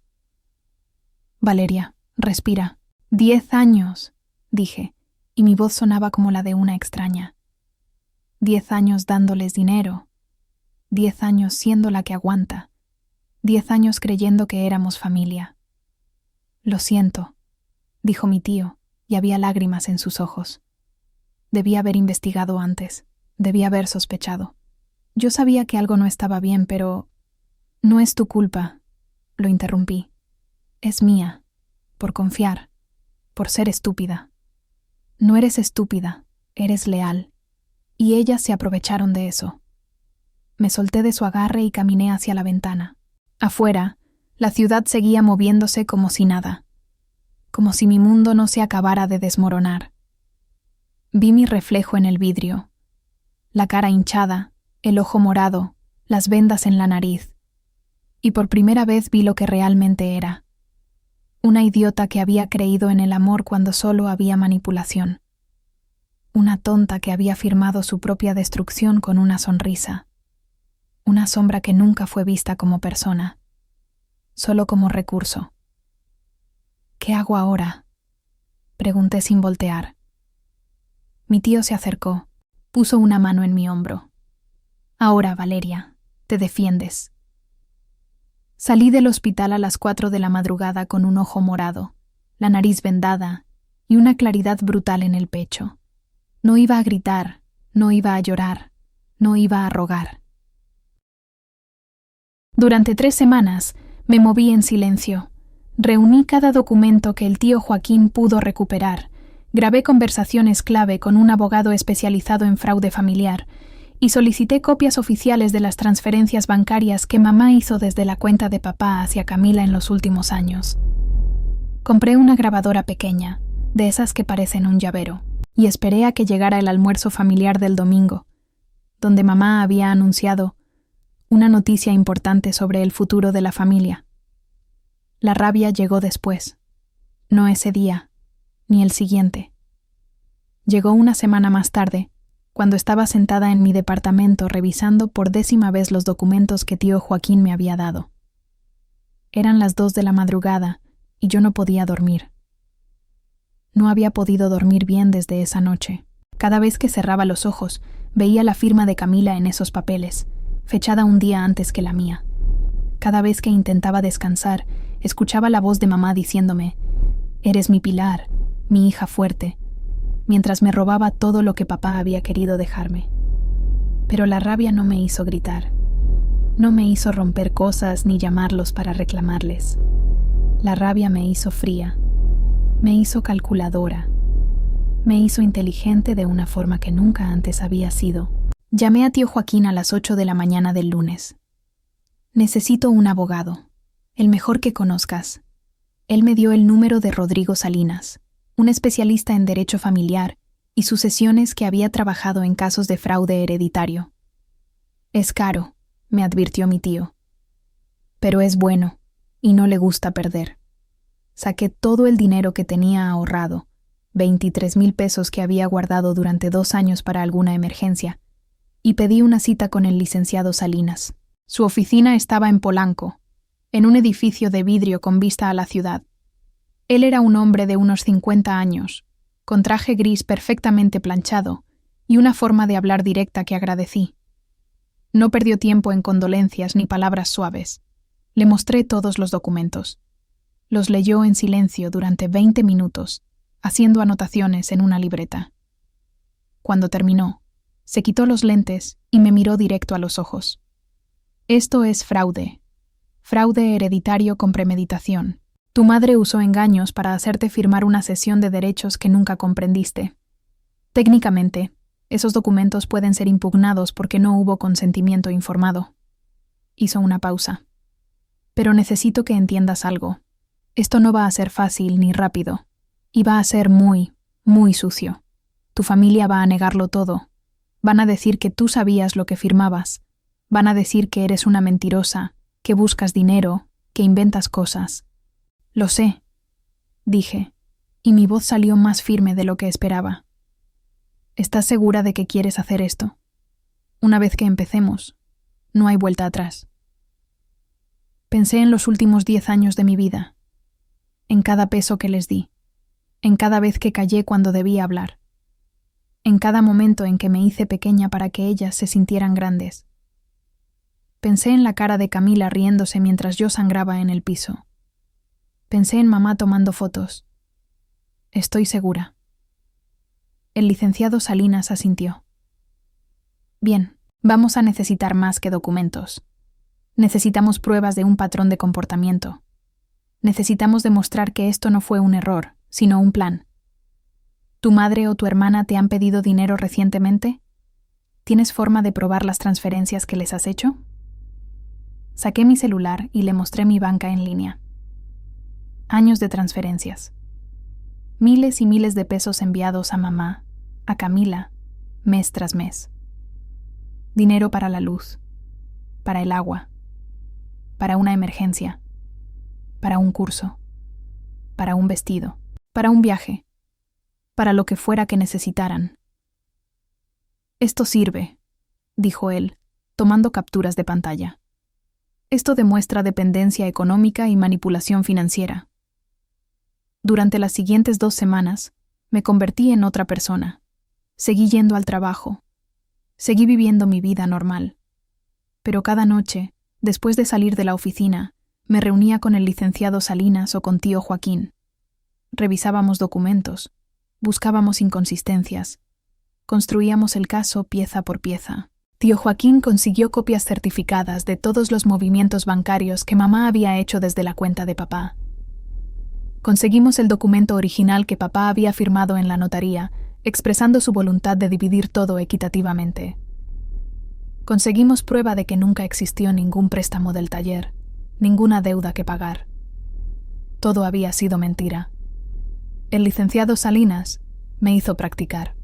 Valeria, respira. 10 años, dije, y mi voz sonaba como la de una extraña. 10 años dándoles dinero. 10 años siendo la que aguanta. 10 años creyendo que éramos familia. Lo siento, dijo mi tío, y había lágrimas en sus ojos. Debía haber investigado antes, debía haber sospechado. Yo sabía que algo no estaba bien, pero... No es tu culpa, lo interrumpí. Es mía, por confiar, por ser estúpida. No eres estúpida, eres leal. Y ellas se aprovecharon de eso. Me solté de su agarre y caminé hacia la ventana. Afuera, la ciudad seguía moviéndose como si nada, como si mi mundo no se acabara de desmoronar. Vi mi reflejo en el vidrio, la cara hinchada, el ojo morado, las vendas en la nariz, y por primera vez vi lo que realmente era. Una idiota que había creído en el amor cuando solo había manipulación. Una tonta que había firmado su propia destrucción con una sonrisa. Una sombra que nunca fue vista como persona, solo como recurso. ¿Qué hago ahora?, pregunté sin voltear. Mi tío se acercó, puso una mano en mi hombro. Ahora, Valeria, te defiendes. Salí del hospital a las 4 de la madrugada con un ojo morado, la nariz vendada y una claridad brutal en el pecho. No iba a gritar, no iba a llorar, no iba a rogar. Durante 3 semanas me moví en silencio. Reuní cada documento que el tío Joaquín pudo recuperar. Grabé conversaciones clave con un abogado especializado en fraude familiar y solicité copias oficiales de las transferencias bancarias que mamá hizo desde la cuenta de papá hacia Camila en los últimos años. Compré una grabadora pequeña, de esas que parecen un llavero, y esperé a que llegara el almuerzo familiar del domingo, donde mamá había anunciado una noticia importante sobre el futuro de la familia. La rabia llegó después, no ese día, ni el siguiente. Llegó una semana más tarde, cuando estaba sentada en mi departamento revisando por 10ª vez los documentos que tío Joaquín me había dado. Eran las 2 de la madrugada y yo no podía dormir. No había podido dormir bien desde esa noche. Cada vez que cerraba los ojos, veía la firma de Camila en esos papeles, fechada un día antes que la mía. Cada vez que intentaba descansar, escuchaba la voz de mamá diciéndome: «Eres mi pilar, mi hija fuerte», mientras me robaba todo lo que papá había querido dejarme. Pero la rabia no me hizo gritar. No me hizo romper cosas ni llamarlos para reclamarles. La rabia me hizo fría, me hizo calculadora, me hizo inteligente de una forma que nunca antes había sido. Llamé a tío Joaquín a las 8 de la mañana del lunes. Necesito un abogado, el mejor que conozcas. Él me dio el número de Rodrigo Salinas, un especialista en derecho familiar y sucesiones que había trabajado en casos de fraude hereditario. Es caro, me advirtió mi tío, pero es bueno y no le gusta perder. Saqué todo el dinero que tenía ahorrado, 23,000 pesos que había guardado durante 2 años para alguna emergencia, y pedí una cita con el licenciado Salinas. Su oficina estaba en Polanco, en un edificio de vidrio con vista a la ciudad. Él era un hombre de unos 50 años, con traje gris perfectamente planchado y una forma de hablar directa que agradecí. No perdió tiempo en condolencias ni palabras suaves. Le mostré todos los documentos. Los leyó en silencio durante 20 minutos, haciendo anotaciones en una libreta. Cuando terminó, se quitó los lentes y me miró directo a los ojos. Esto es fraude. Fraude hereditario con premeditación. Tu madre usó engaños para hacerte firmar una cesión de derechos que nunca comprendiste. Técnicamente, esos documentos pueden ser impugnados porque no hubo consentimiento informado. Hizo una pausa. Pero necesito que entiendas algo. Esto no va a ser fácil ni rápido. Y va a ser muy, muy sucio. Tu familia va a negarlo todo. Van a decir que tú sabías lo que firmabas. Van a decir que eres una mentirosa, que buscas dinero, que inventas cosas. Lo sé, dije, y mi voz salió más firme de lo que esperaba. ¿Estás segura de que quieres hacer esto? Una vez que empecemos, no hay vuelta atrás. Pensé en los últimos 10 años de mi vida, en cada peso que les di, en cada vez que callé cuando debía hablar, en cada momento en que me hice pequeña para que ellas se sintieran grandes. Pensé en la cara de Camila riéndose mientras yo sangraba en el piso. Pensé en mamá tomando fotos. Estoy segura. El licenciado Salinas asintió. Bien, vamos a necesitar más que documentos. Necesitamos pruebas de un patrón de comportamiento. Necesitamos demostrar que esto no fue un error, sino un plan. ¿Tu madre o tu hermana te han pedido dinero recientemente? ¿Tienes forma de probar las transferencias que les has hecho? Saqué mi celular y le mostré mi banca en línea. Años de transferencias. Miles y miles de pesos enviados a mamá, a Camila, mes tras mes. Dinero para la luz, para el agua, para una emergencia, para un curso, para un vestido, para un viaje, para lo que fuera que necesitaran. Esto sirve, dijo él, tomando capturas de pantalla. Esto demuestra dependencia económica y manipulación financiera. Durante las siguientes 2 semanas, me convertí en otra persona. Seguí yendo al trabajo. Seguí viviendo mi vida normal. Pero cada noche, después de salir de la oficina, me reunía con el licenciado Salinas o con tío Joaquín. Revisábamos documentos, buscábamos inconsistencias, construíamos el caso pieza por pieza. Tío Joaquín consiguió copias certificadas de todos los movimientos bancarios que mamá había hecho desde la cuenta de papá. Conseguimos el documento original que papá había firmado en la notaría, expresando su voluntad de dividir todo equitativamente. Conseguimos prueba de que nunca existió ningún préstamo del taller, ninguna deuda que pagar. Todo había sido mentira. El licenciado Salinas me hizo practicar.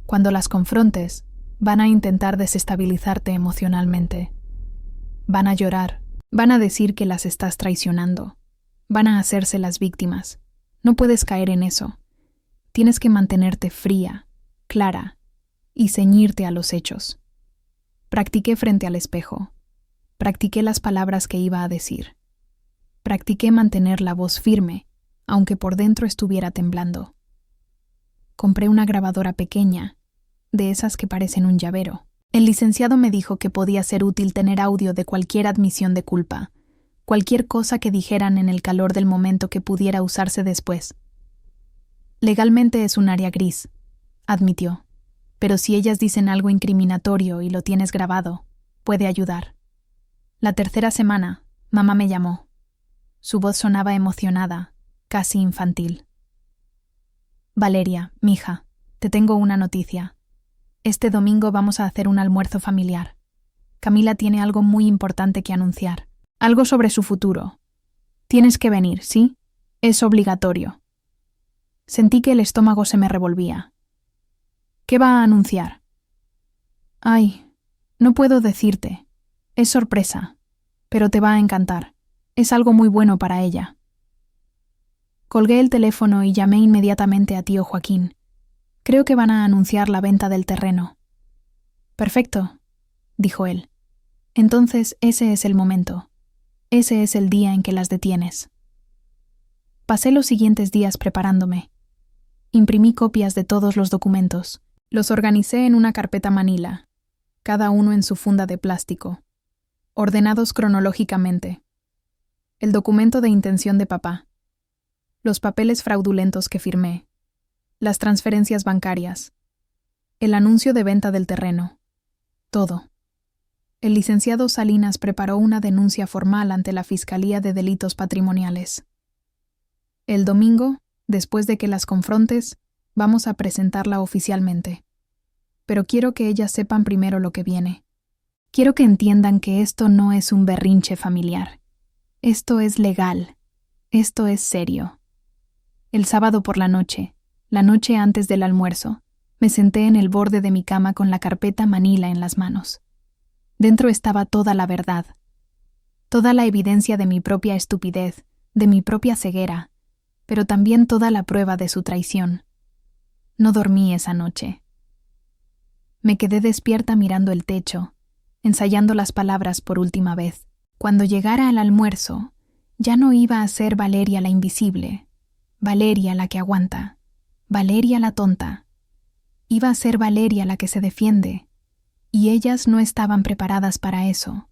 Cuando las confrontes, van a intentar desestabilizarte emocionalmente. Van a llorar, van a decir que las estás traicionando. Van a hacerse las víctimas. No puedes caer en eso. Tienes que mantenerte fría, clara, y ceñirte a los hechos. Practiqué frente al espejo. Practiqué las palabras que iba a decir. Practiqué mantener la voz firme, aunque por dentro estuviera temblando. Compré una grabadora pequeña, de esas que parecen un llavero. El licenciado me dijo que podía ser útil tener audio de cualquier admisión de culpa, cualquier cosa que dijeran en el calor del momento que pudiera usarse después. Legalmente es un área gris, admitió, pero si ellas dicen algo incriminatorio y lo tienes grabado, puede ayudar. La tercera semana, mamá me llamó. Su voz sonaba emocionada, casi infantil. Valeria, mija, te tengo una noticia. Este domingo vamos a hacer un almuerzo familiar. Camila tiene algo muy importante que anunciar. Algo sobre su futuro. Tienes que venir, ¿sí? Es obligatorio. Sentí que el estómago se me revolvía. ¿Qué va a anunciar? Ay, no puedo decirte. Es sorpresa, pero te va a encantar. Es algo muy bueno para ella. Colgué el teléfono y llamé inmediatamente a tío Joaquín. Creo que van a anunciar la venta del terreno. Perfecto, dijo él. Entonces ese es el momento. Ese es el día en que las detienes. Pasé los siguientes días preparándome. Imprimí copias de todos los documentos. Los organicé en una carpeta manila, cada uno en su funda de plástico, ordenados cronológicamente. El documento de intención de papá, los papeles fraudulentos que firmé, las transferencias bancarias, el anuncio de venta del terreno, todo. El licenciado Salinas preparó una denuncia formal ante la Fiscalía de Delitos Patrimoniales. El domingo, después de que las confrontes, vamos a presentarla oficialmente. Pero quiero que ellas sepan primero lo que viene. Quiero que entiendan que esto no es un berrinche familiar. Esto es legal. Esto es serio. El sábado por la noche antes del almuerzo, me senté en el borde de mi cama con la carpeta Manila en las manos. Dentro estaba toda la verdad. Toda la evidencia de mi propia estupidez, de mi propia ceguera, pero también toda la prueba de su traición. No dormí esa noche. Me quedé despierta mirando el techo, ensayando las palabras por última vez. Cuando llegara al almuerzo, ya no iba a ser Valeria la invisible, Valeria la que aguanta, Valeria la tonta. Iba a ser Valeria la que se defiende, y ellas no estaban preparadas para eso.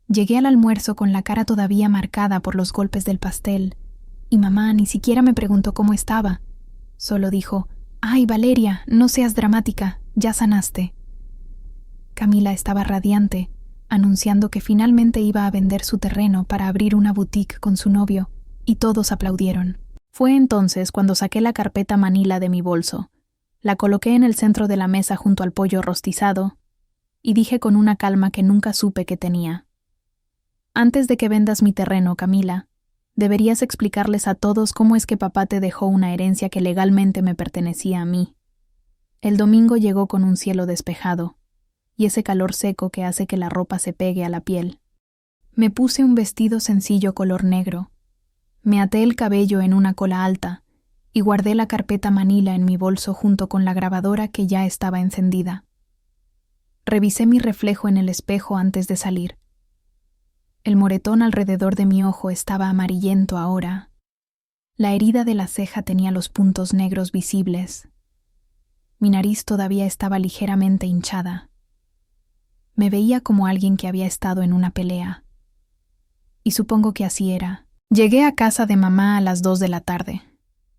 Llegué al almuerzo con la cara todavía marcada por los golpes del pastel, y mamá ni siquiera me preguntó cómo estaba. Solo dijo: «Ay, Valeria, no seas dramática, ya sanaste». Camila estaba radiante, anunciando que finalmente iba a vender su terreno para abrir una boutique con su novio, y todos aplaudieron. Fue entonces cuando saqué la carpeta Manila de mi bolso, la coloqué en el centro de la mesa junto al pollo rostizado, y dije con una calma que nunca supe que tenía: «Antes de que vendas mi terreno, Camila, deberías explicarles a todos cómo es que papá te dejó una herencia que legalmente me pertenecía a mí». El domingo llegó con un cielo despejado, y ese calor seco que hace que la ropa se pegue a la piel. Me puse un vestido sencillo color negro, me até el cabello en una cola alta, y guardé la carpeta Manila en mi bolso junto con la grabadora que ya estaba encendida. Revisé mi reflejo en el espejo antes de salir. El moretón alrededor de mi ojo estaba amarillento ahora. La herida de la ceja tenía los puntos negros visibles. Mi nariz todavía estaba ligeramente hinchada. Me veía como alguien que había estado en una pelea. Y supongo que así era. Llegué a casa de mamá a las 2 de la tarde,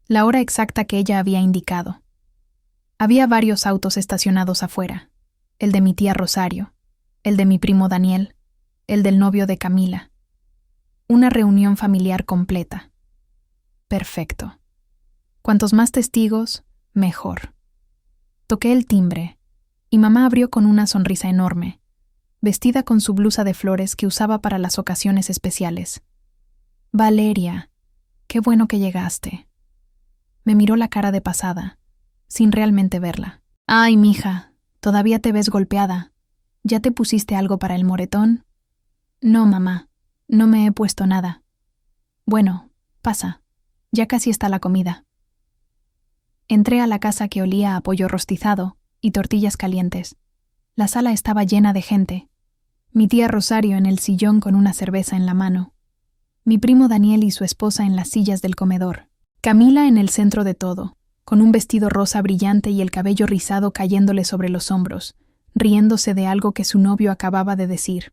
la hora exacta que ella había indicado. Había varios autos estacionados afuera, el de mi tía Rosario, el de mi primo Daniel, el del novio de Camila. Una reunión familiar completa. Perfecto. Cuantos más testigos, mejor. Toqué el timbre, y mamá abrió con una sonrisa enorme, vestida con su blusa de flores que usaba para las ocasiones especiales. «Valeria, qué bueno que llegaste». Me miró la cara de pasada, sin realmente verla. «Ay, mija, todavía te ves golpeada. ¿Ya te pusiste algo para el moretón?» «No, mamá, no me he puesto nada». «Bueno, pasa, ya casi está la comida». Entré a la casa que olía a pollo rostizado y tortillas calientes. La sala estaba llena de gente. Mi tía Rosario en el sillón con una cerveza en la mano. Mi primo Daniel y su esposa en las sillas del comedor. Camila en el centro de todo, con un vestido rosa brillante y el cabello rizado cayéndole sobre los hombros, riéndose de algo que su novio acababa de decir.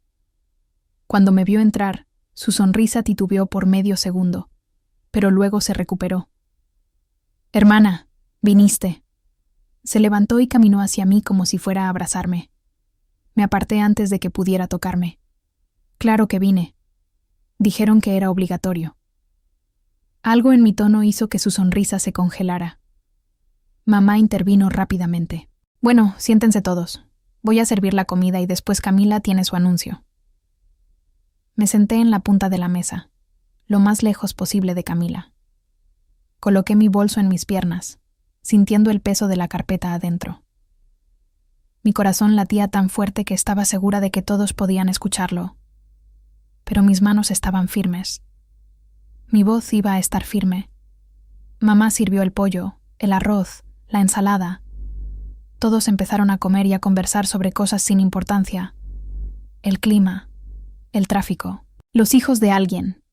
Cuando me vio entrar, su sonrisa titubeó por medio segundo, pero luego se recuperó. «Hermana, viniste». Se levantó y caminó hacia mí como si fuera a abrazarme. Me aparté antes de que pudiera tocarme. «Claro que vine. Dijeron que era obligatorio». Algo en mi tono hizo que su sonrisa se congelara. Mamá intervino rápidamente. «Bueno, siéntense todos. Voy a servir la comida y después Camila tiene su anuncio». Me senté en la punta de la mesa, lo más lejos posible de Camila. Coloqué mi bolso en mis piernas, sintiendo el peso de la carpeta adentro. Mi corazón latía tan fuerte que estaba segura de que todos podían escucharlo. Pero mis manos estaban firmes. Mi voz iba a estar firme. Mamá sirvió el pollo, el arroz, la ensalada. Todos empezaron a comer y a conversar sobre cosas sin importancia. El clima, el tráfico, los hijos de alguien.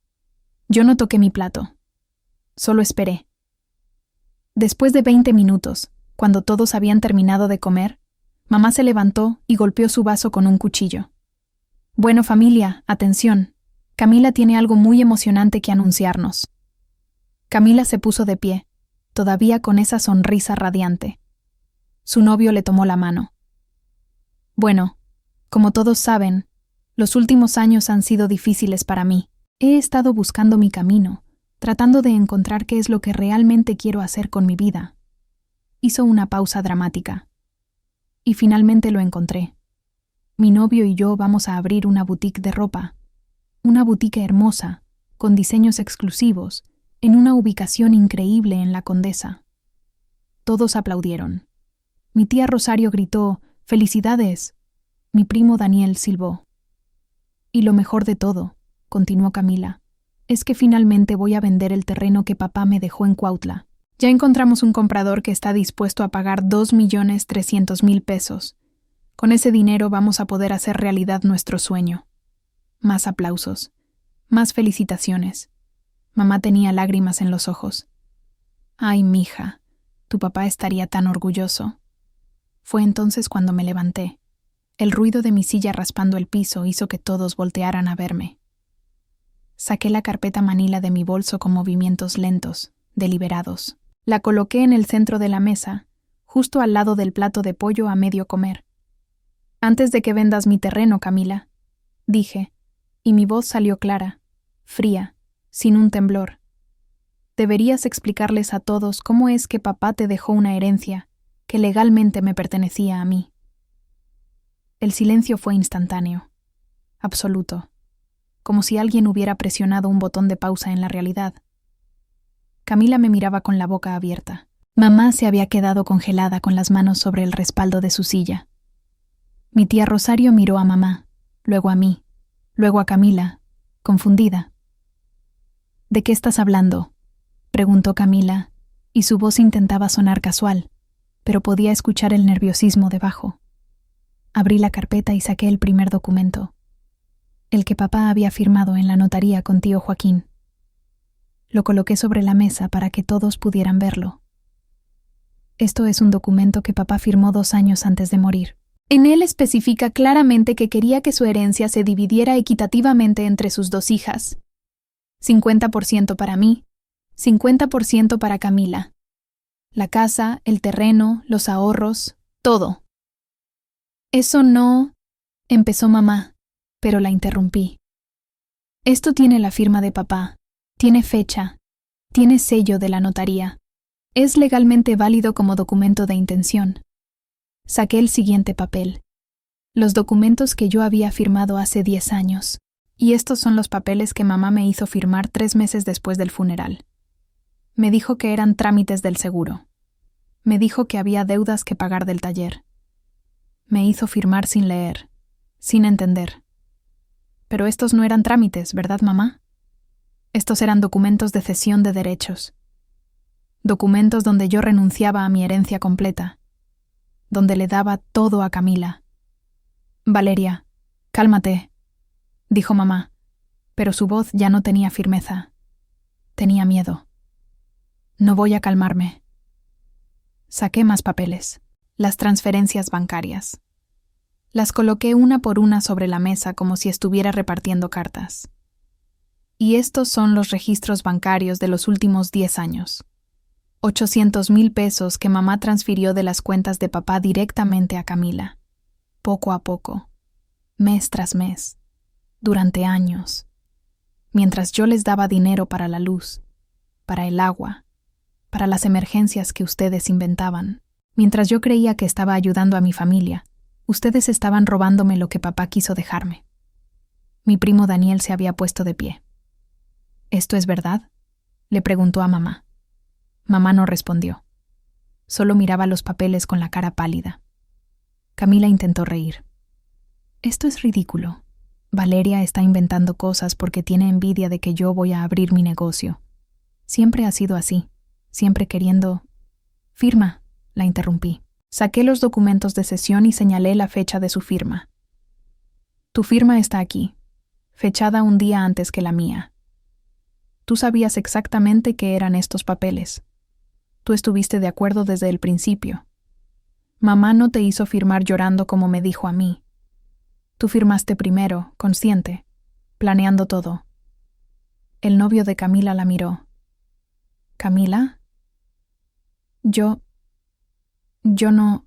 Yo no toqué mi plato. Solo esperé. Después de 20 minutos, cuando todos habían terminado de comer, mamá se levantó y golpeó su vaso con un cuchillo. «Bueno, familia, atención. Camila tiene algo muy emocionante que anunciarnos». Camila se puso de pie, todavía con esa sonrisa radiante. Su novio le tomó la mano. «Bueno, Como todos saben, los últimos años han sido difíciles para mí. He estado buscando mi camino, tratando de encontrar qué es lo que realmente quiero hacer con mi vida. Hizo una pausa dramática. Y finalmente lo encontré. Mi novio y yo vamos a abrir una boutique de ropa. Una boutique hermosa, con diseños exclusivos, en una ubicación increíble en La Condesa. Todos aplaudieron. Mi tía Rosario gritó, «¡Felicidades!». Mi primo Daniel silbó. «Y lo mejor de todo», continuó Camila, «es que finalmente voy a vender el terreno que papá me dejó en Cuautla. Ya encontramos un comprador que está dispuesto a pagar 2.300.000 pesos. Con ese dinero vamos a poder hacer realidad nuestro sueño». Más aplausos. Más felicitaciones. Mamá tenía lágrimas en los ojos. «Ay, mija, tu papá estaría tan orgulloso». Fue entonces cuando me levanté. El ruido de mi silla raspando el piso hizo que todos voltearan a verme. Saqué la carpeta manila de mi bolso con movimientos lentos, deliberados. La coloqué en el centro de la mesa, justo al lado del plato de pollo a medio comer. «Antes de que vendas mi terreno, Camila», dije, y mi voz salió clara, fría, sin un temblor. «Deberías explicarles a todos cómo es que papá te dejó una herencia que legalmente me pertenecía a mí». El silencio fue instantáneo, absoluto, como si alguien hubiera presionado un botón de pausa en la realidad. Camila me miraba con la boca abierta. Mamá se había quedado congelada con las manos sobre el respaldo de su silla. Mi tía Rosario miró a mamá, luego a mí, luego a Camila, confundida. «¿De qué estás hablando?», preguntó Camila, y su voz intentaba sonar casual, pero podía escuchar el nerviosismo debajo. Abrí la carpeta y saqué el primer documento, el que papá había firmado en la notaría con tío Joaquín. Lo coloqué sobre la mesa para que todos pudieran verlo. Esto es un documento que papá firmó 2 años antes de morir. En él especifica claramente que quería que su herencia se dividiera equitativamente entre sus 2 hijas. 50% para mí, 50% para Camila. La casa, el terreno, los ahorros, todo. «Eso no», empezó mamá, pero la interrumpí. «Esto tiene la firma de papá, tiene fecha, tiene sello de la notaría. Es legalmente válido como documento de intención». Saqué el siguiente papel. Los documentos que yo había firmado hace 10 años. Y estos son los papeles que mamá me hizo firmar 3 meses después del funeral. Me dijo que eran trámites del seguro. Me dijo que había deudas que pagar del taller. Me hizo firmar sin leer, sin entender. Pero estos no eran trámites, ¿verdad, mamá? Estos eran documentos de cesión de derechos. Documentos donde yo renunciaba a mi herencia completa. Donde le daba todo a Camila. «Valeria, cálmate», dijo mamá, pero su voz ya no tenía firmeza. Tenía miedo. «No voy a calmarme». Saqué más papeles. Las transferencias bancarias. Las coloqué una por una sobre la mesa como si estuviera repartiendo cartas. Y estos son los registros bancarios de los últimos 10 años. 800.000 pesos que mamá transfirió de las cuentas de papá directamente a Camila. Poco a poco. Mes tras mes. Durante años. Mientras yo les daba dinero para la luz, para el agua, para las emergencias que ustedes inventaban. Mientras yo creía que estaba ayudando a mi familia, ustedes estaban robándome lo que papá quiso dejarme. Mi primo Daniel se había puesto de pie. «¿Esto es verdad?», le preguntó a mamá. Mamá no respondió. Solo miraba los papeles con la cara pálida. Camila intentó reír. «Esto es ridículo. Valeria está inventando cosas porque tiene envidia de que yo voy a abrir mi negocio. Siempre ha sido así, siempre queriendo...». «Firma», la interrumpí. Saqué los documentos de cesión y señalé la fecha de su firma. «Tu firma está aquí, fechada un día antes que la mía. Tú sabías exactamente qué eran estos papeles. Tú estuviste de acuerdo desde el principio. Mamá no te hizo firmar llorando como me dijo a mí. Tú firmaste primero, consciente, planeando todo». El novio de Camila la miró. «¿Camila? Yo no...».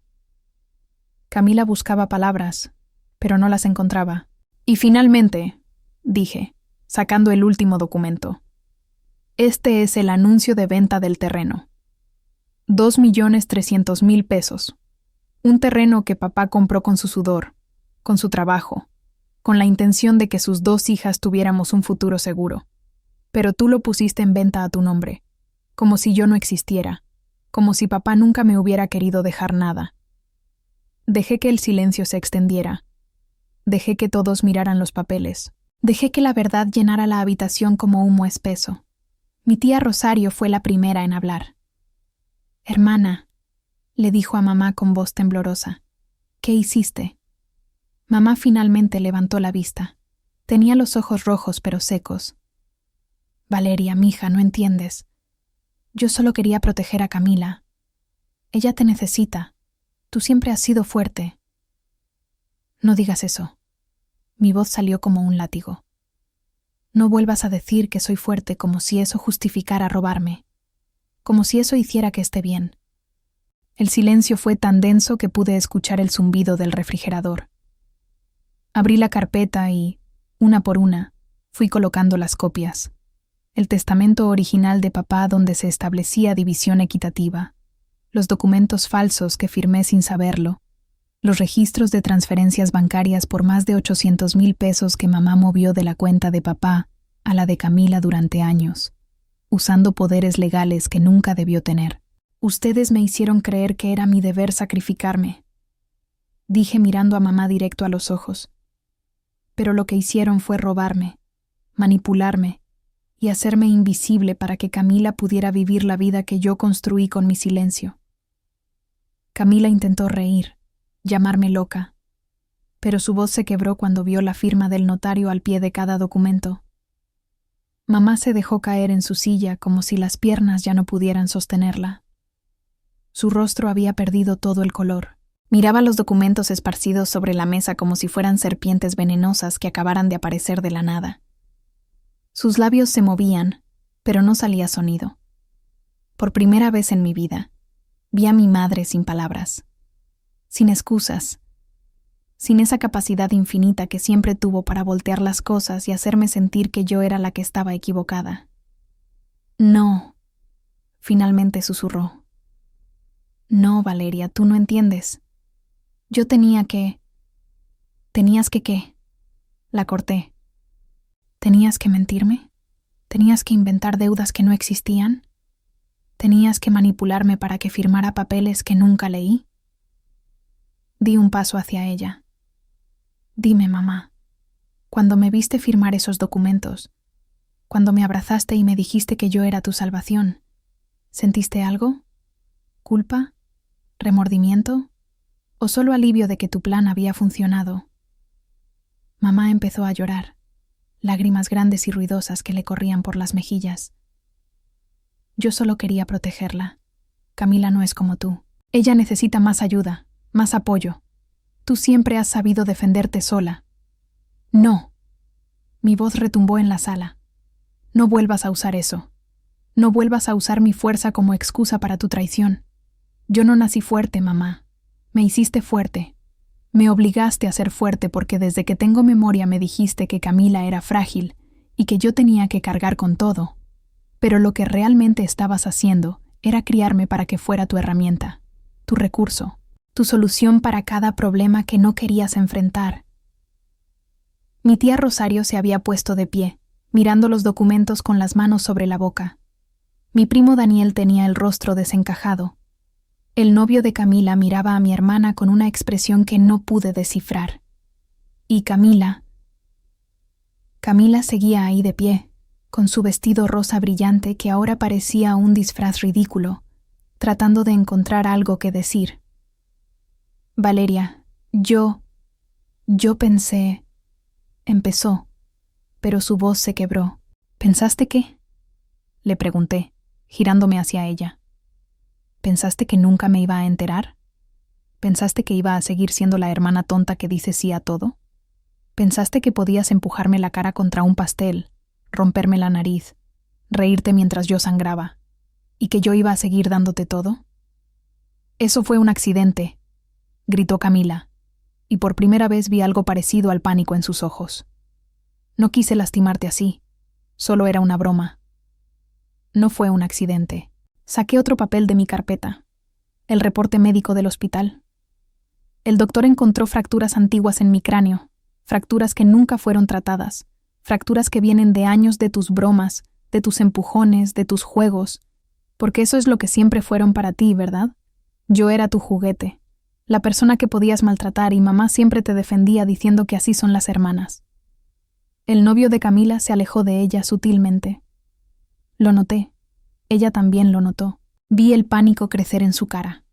Camila buscaba palabras, pero no las encontraba. Y finalmente, dije, sacando el último documento. Este es el anuncio de venta del terreno. 2.300.000 pesos. Un terreno que papá compró con su sudor, con su trabajo, con la intención de que sus 2 hijas tuviéramos un futuro seguro. Pero tú lo pusiste en venta a tu nombre, como si yo no existiera, como si papá nunca me hubiera querido dejar nada. Dejé que el silencio se extendiera. Dejé que todos miraran los papeles. Dejé que la verdad llenara la habitación como humo espeso. Mi tía Rosario fue la primera en hablar. «Hermana», le dijo a mamá con voz temblorosa, «¿qué hiciste?» Mamá finalmente levantó la vista. Tenía los ojos rojos pero secos. «Valeria, mija, no entiendes. Yo solo quería proteger a Camila. Ella te necesita. Tú siempre has sido fuerte». «No digas eso». Mi voz salió como un látigo. «No vuelvas a decir que soy fuerte como si eso justificara robarme. Como si eso hiciera que esté bien». El silencio fue tan denso que pude escuchar el zumbido del refrigerador. Abrí la carpeta y, una por una, fui colocando las copias. El testamento original de papá donde se establecía división equitativa, los documentos falsos que firmé sin saberlo, los registros de transferencias bancarias por más de 800.000 pesos que mamá movió de la cuenta de papá a la de Camila durante años, usando poderes legales que nunca debió tener. «Ustedes me hicieron creer que era mi deber sacrificarme», dije mirando a mamá directo a los ojos. «Pero lo que hicieron fue robarme, manipularme y hacerme invisible para que Camila pudiera vivir la vida que yo construí con mi silencio». Camila intentó reír, llamarme loca, pero su voz se quebró cuando vio la firma del notario al pie de cada documento. Mamá se dejó caer en su silla como si las piernas ya no pudieran sostenerla. Su rostro había perdido todo el color. Miraba los documentos esparcidos sobre la mesa como si fueran serpientes venenosas que acabaran de aparecer de la nada. Sus labios se movían, pero no salía sonido. Por primera vez en mi vida, vi a mi madre sin palabras, sin excusas, sin esa capacidad infinita que siempre tuvo para voltear las cosas y hacerme sentir que yo era la que estaba equivocada. «No», finalmente susurró. «No, Valeria, tú no entiendes. Yo tenía que... ¿Tenías que qué?». La corté. «¿Tenías que mentirme? ¿Tenías que inventar deudas que no existían? ¿Tenías que manipularme para que firmara papeles que nunca leí?». Di un paso hacia ella. «Dime, mamá, cuando me viste firmar esos documentos, cuando me abrazaste y me dijiste que yo era tu salvación, ¿sentiste algo? ¿Culpa? ¿Remordimiento? ¿O solo alivio de que tu plan había funcionado?». Mamá empezó a llorar, lágrimas grandes y ruidosas que le corrían por las mejillas. «Yo solo quería protegerla. Camila no es como tú. Ella necesita más ayuda, más apoyo. Tú siempre has sabido defenderte sola». «No». Mi voz retumbó en la sala. «No vuelvas a usar eso. No vuelvas a usar mi fuerza como excusa para tu traición. Yo no nací fuerte, mamá. Me hiciste fuerte. Me obligaste a ser fuerte porque desde que tengo memoria me dijiste que Camila era frágil y que yo tenía que cargar con todo. Pero lo que realmente estabas haciendo era criarme para que fuera tu herramienta, tu recurso, tu solución para cada problema que no querías enfrentar». Mi tía Rosario se había puesto de pie, mirando los documentos con las manos sobre la boca. Mi primo Daniel tenía el rostro desencajado. El novio de Camila miraba a mi hermana con una expresión que no pude descifrar. Y Camila seguía ahí de pie, con su vestido rosa brillante que ahora parecía un disfraz ridículo, tratando de encontrar algo que decir. «Valeria, yo pensé», empezó, pero su voz se quebró. «¿Pensaste qué?», le pregunté, girándome hacia ella. «¿Pensaste que nunca me iba a enterar? ¿Pensaste que iba a seguir siendo la hermana tonta que dice sí a todo? ¿Pensaste que podías empujarme la cara contra un pastel, romperme la nariz, reírte mientras yo sangraba, y que yo iba a seguir dándote todo?» «Eso fue un accidente», gritó Camila. y por primera vez vi algo parecido al pánico en sus ojos. No quise lastimarte así, solo era una broma. No fue un accidente. Saqué otro papel de mi carpeta, el reporte médico del hospital. El doctor encontró fracturas antiguas en mi cráneo, fracturas que nunca fueron tratadas, fracturas que vienen de años de tus bromas, de tus empujones, de tus juegos, porque eso es lo que siempre fueron para ti, ¿verdad? Yo era tu juguete, la persona que podías maltratar, y mamá siempre te defendía diciendo que así son las hermanas. El novio de Camila se alejó de ella sutilmente. Lo noté. Ella también lo notó. Vi el pánico crecer en su cara.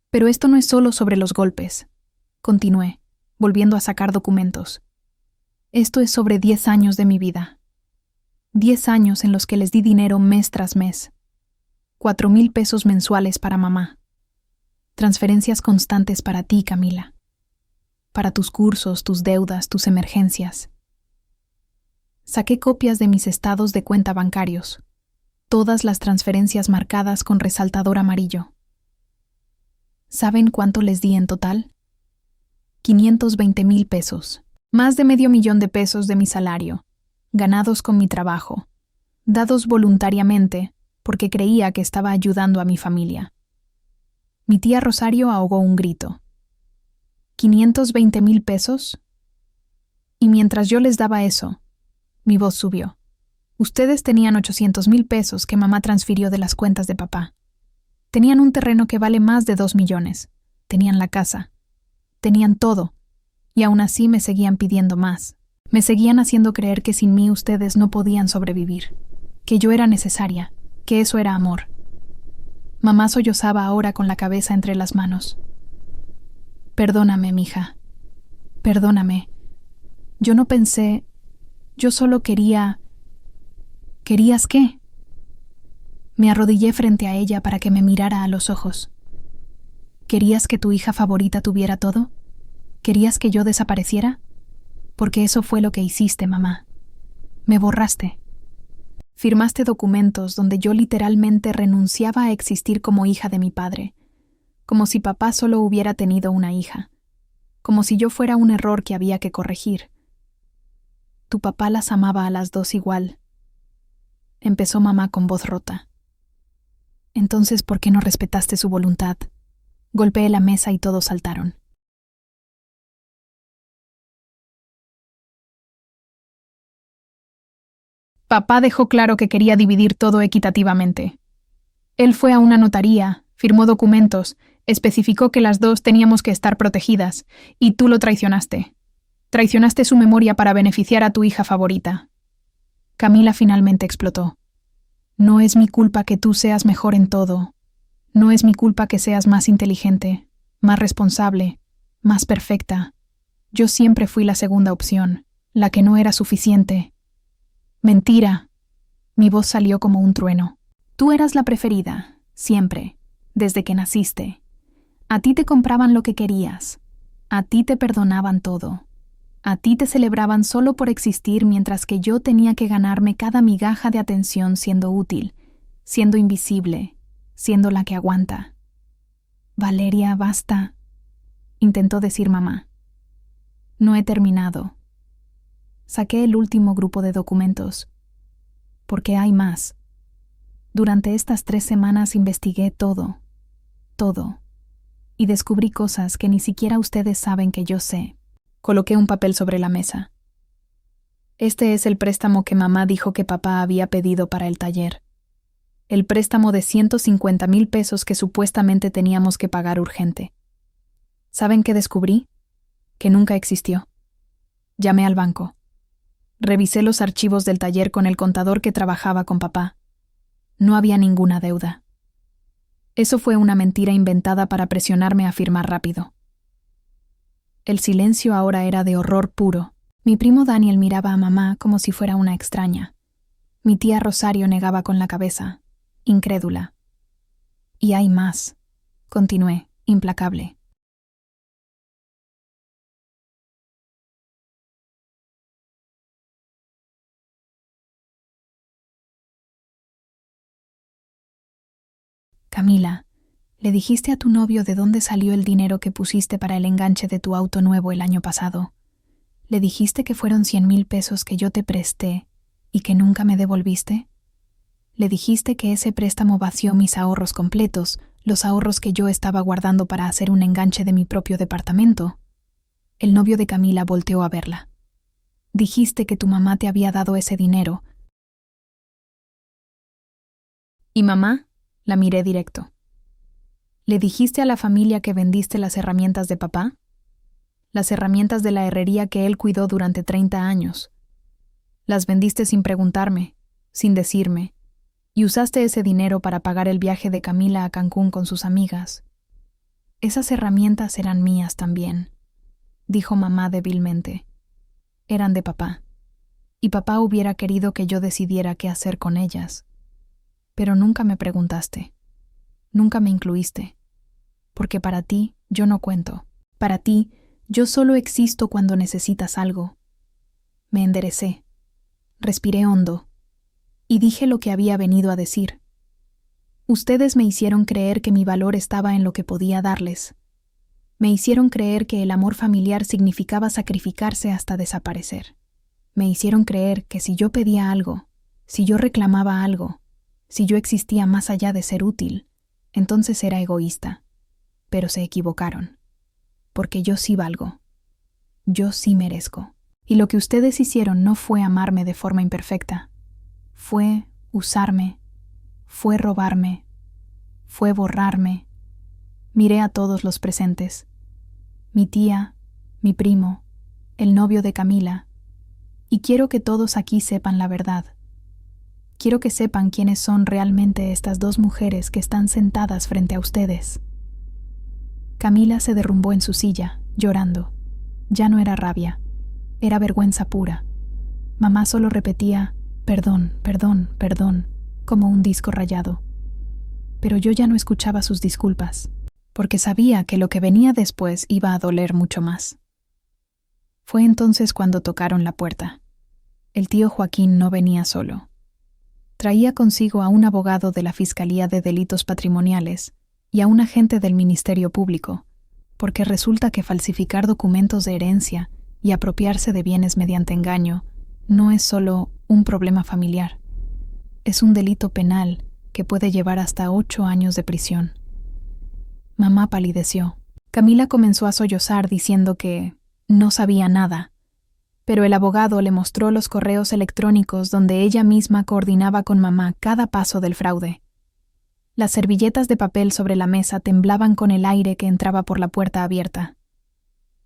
Pero esto no es solo sobre los golpes, continué, volviendo a sacar documentos. Esto es sobre 10 años de mi vida. 10 años en los que les di dinero mes tras mes. 4,000 pesos mensuales para mamá. Transferencias constantes para ti, Camila. Para tus cursos, tus deudas, tus emergencias. Saqué copias de mis estados de cuenta bancarios. Todas las transferencias marcadas con resaltador amarillo. ¿Saben cuánto les di en total? 520,000 pesos. Más de $500,000 de mi salario, ganados con mi trabajo, dados voluntariamente porque creía que estaba ayudando a mi familia. Mi tía Rosario ahogó un grito. ¿520,000 pesos? Y mientras yo les daba eso, mi voz subió. Ustedes tenían 800,000 pesos que mamá transfirió de las cuentas de papá. Tenían un terreno que vale más de 2 millones. Tenían la casa. Tenían todo. Y aún así me seguían pidiendo más. Me seguían haciendo creer que sin mí ustedes no podían sobrevivir. Que yo era necesaria. Que eso era amor. Mamá sollozaba ahora con la cabeza entre las manos. Perdóname, mija. Perdóname. Yo no pensé... Yo solo quería... ¿Querías qué? Me arrodillé frente a ella para que me mirara a los ojos. ¿Querías que tu hija favorita tuviera todo? ¿Querías que yo desapareciera? Porque eso fue lo que hiciste, mamá. Me borraste. Firmaste documentos donde yo literalmente renunciaba a existir como hija de mi padre, como si papá solo hubiera tenido una hija, como si yo fuera un error que había que corregir. Tu papá las amaba a las dos igual. Empezó mamá con voz rota. Entonces, ¿por qué no respetaste su voluntad? Golpeé la mesa y todos saltaron. Papá dejó claro que quería dividir todo equitativamente. Él fue a una notaría, firmó documentos, especificó que las dos teníamos que estar protegidas, y tú lo traicionaste. Traicionaste su memoria para beneficiar a tu hija favorita. Camila finalmente explotó. No es mi culpa que tú seas mejor en todo. No es mi culpa que seas más inteligente, más responsable, más perfecta. Yo siempre fui la segunda opción, la que no era suficiente. Mentira. Mi voz salió como un trueno. Tú eras la preferida, siempre, desde que naciste. A ti te compraban lo que querías. A ti te perdonaban todo. A ti te celebraban solo por existir, mientras que yo tenía que ganarme cada migaja de atención siendo útil, siendo invisible, siendo la que aguanta. Valeria, basta, intentó decir mamá. No he terminado. Saqué el último grupo de documentos. Porque hay más. Durante estas 3 semanas investigué todo, y descubrí cosas que ni siquiera ustedes saben que yo sé. Coloqué un papel sobre la mesa. Este es el préstamo que mamá dijo que papá había pedido para el taller. El préstamo de 150,000 pesos que supuestamente teníamos que pagar urgente. ¿Saben qué descubrí? Que nunca existió. Llamé al banco. Revisé los archivos del taller con el contador que trabajaba con papá. No había ninguna deuda. Eso fue una mentira inventada para presionarme a firmar rápido. El silencio ahora era de horror puro. Mi primo Daniel miraba a mamá como si fuera una extraña. Mi tía Rosario negaba con la cabeza, incrédula. Y hay más, continué, implacable. Camila, ¿Le dijiste a tu novio de dónde salió el dinero que pusiste para el enganche de tu auto nuevo el año pasado? ¿Le dijiste que fueron 100,000 pesos que yo te presté y que nunca me devolviste? ¿Le dijiste que ese préstamo vació mis ahorros completos, los ahorros que yo estaba guardando para hacer un enganche de mi propio departamento? El novio de Camila volteó a verla. Dijiste que tu mamá te había dado ese dinero. ¿Y mamá? La miré directo. ¿Le dijiste a la familia que vendiste las herramientas de papá? Las herramientas de la herrería que él cuidó durante 30 años. Las vendiste sin preguntarme, sin decirme, y usaste ese dinero para pagar el viaje de Camila a Cancún con sus amigas. Esas herramientas eran mías también, dijo mamá débilmente. Eran de papá, y papá hubiera querido que yo decidiera qué hacer con ellas. Pero nunca me preguntaste, nunca me incluiste, porque para ti yo no cuento. Para ti yo solo existo cuando necesitas algo. Me enderecé, respiré hondo, y dije lo que había venido a decir. Ustedes me hicieron creer que mi valor estaba en lo que podía darles. Me hicieron creer que el amor familiar significaba sacrificarse hasta desaparecer. Me hicieron creer que si yo pedía algo, si yo reclamaba algo, si yo existía más allá de ser útil, entonces era egoísta. Pero se equivocaron. Porque yo sí valgo. Yo sí merezco. Y lo que ustedes hicieron no fue amarme de forma imperfecta. Fue usarme. Fue robarme. Fue borrarme. Miré a todos los presentes. Mi tía, mi primo, el novio de Camila. Y quiero que todos aquí sepan la verdad. Quiero que sepan quiénes son realmente estas dos mujeres que están sentadas frente a ustedes. Camila se derrumbó en su silla, llorando. Ya no era rabia, era vergüenza pura. Mamá solo repetía, perdón, perdón, perdón, como un disco rayado. Pero yo ya no escuchaba sus disculpas, porque sabía que lo que venía después iba a doler mucho más. Fue entonces cuando tocaron la puerta. El tío Joaquín no venía solo. Traía consigo a un abogado de la Fiscalía de Delitos Patrimoniales y a un agente del Ministerio Público, porque resulta que falsificar documentos de herencia y apropiarse de bienes mediante engaño no es solo un problema familiar, es un delito penal que puede llevar hasta 8 años de prisión. Mamá palideció. Camila comenzó a sollozar diciendo que no sabía nada, pero el abogado le mostró los correos electrónicos donde ella misma coordinaba con mamá cada paso del fraude. Las servilletas de papel sobre la mesa temblaban con el aire que entraba por la puerta abierta.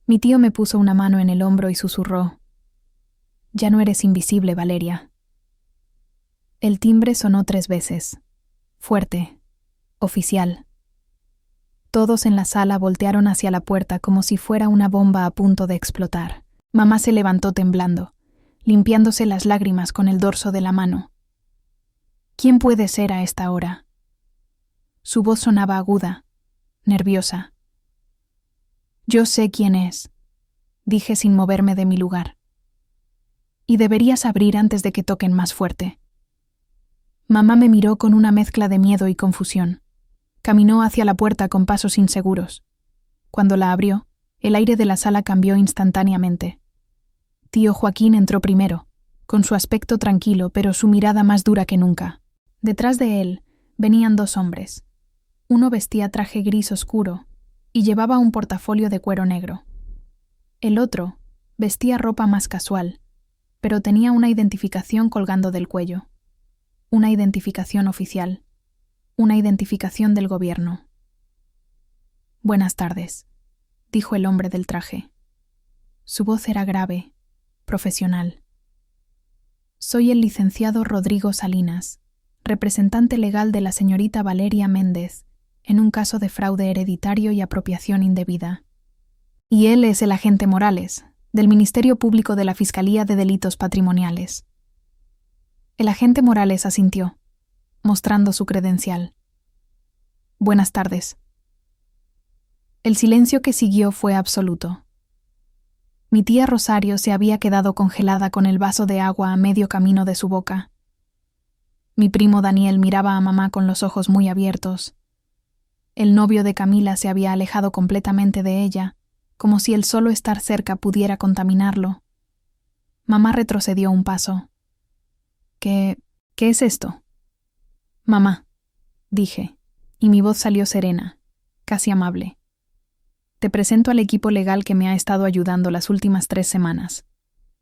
Mi tío me puso una mano en el hombro y susurró: «Ya no eres invisible, Valeria». El timbre sonó 3 veces. Fuerte. Oficial. Todos en la sala voltearon hacia la puerta como si fuera una bomba a punto de explotar. Mamá se levantó temblando, limpiándose las lágrimas con el dorso de la mano. ¿Quién puede ser a esta hora? Su voz sonaba aguda, nerviosa. «Yo sé quién es», dije sin moverme de mi lugar. «Y deberías abrir antes de que toquen más fuerte». Mamá me miró con una mezcla de miedo y confusión. Caminó hacia la puerta con pasos inseguros. Cuando la abrió, el aire de la sala cambió instantáneamente. Tío Joaquín entró primero, con su aspecto tranquilo pero su mirada más dura que nunca. Detrás de él venían 2 hombres. Uno vestía traje gris oscuro y llevaba un portafolio de cuero negro. El otro vestía ropa más casual, pero tenía una identificación colgando del cuello. Una identificación oficial. Una identificación del gobierno. «Buenas tardes», dijo el hombre del traje. Su voz era grave, profesional. «Soy el licenciado Rodrigo Salinas, representante legal de la señorita Valeria Méndez, en un caso de fraude hereditario y apropiación indebida. Y él es el agente Morales, del Ministerio Público de la Fiscalía de Delitos Patrimoniales». El agente Morales asintió, mostrando su credencial. «Buenas tardes». El silencio que siguió fue absoluto. Mi tía Rosario se había quedado congelada con el vaso de agua a medio camino de su boca. Mi primo Daniel miraba a mamá con los ojos muy abiertos. El novio de Camila se había alejado completamente de ella, como si el solo estar cerca pudiera contaminarlo. Mamá retrocedió un paso. ¿Qué es esto? Mamá, dije, y mi voz salió serena, casi amable. Te presento al equipo legal que me ha estado ayudando las últimas 3 semanas.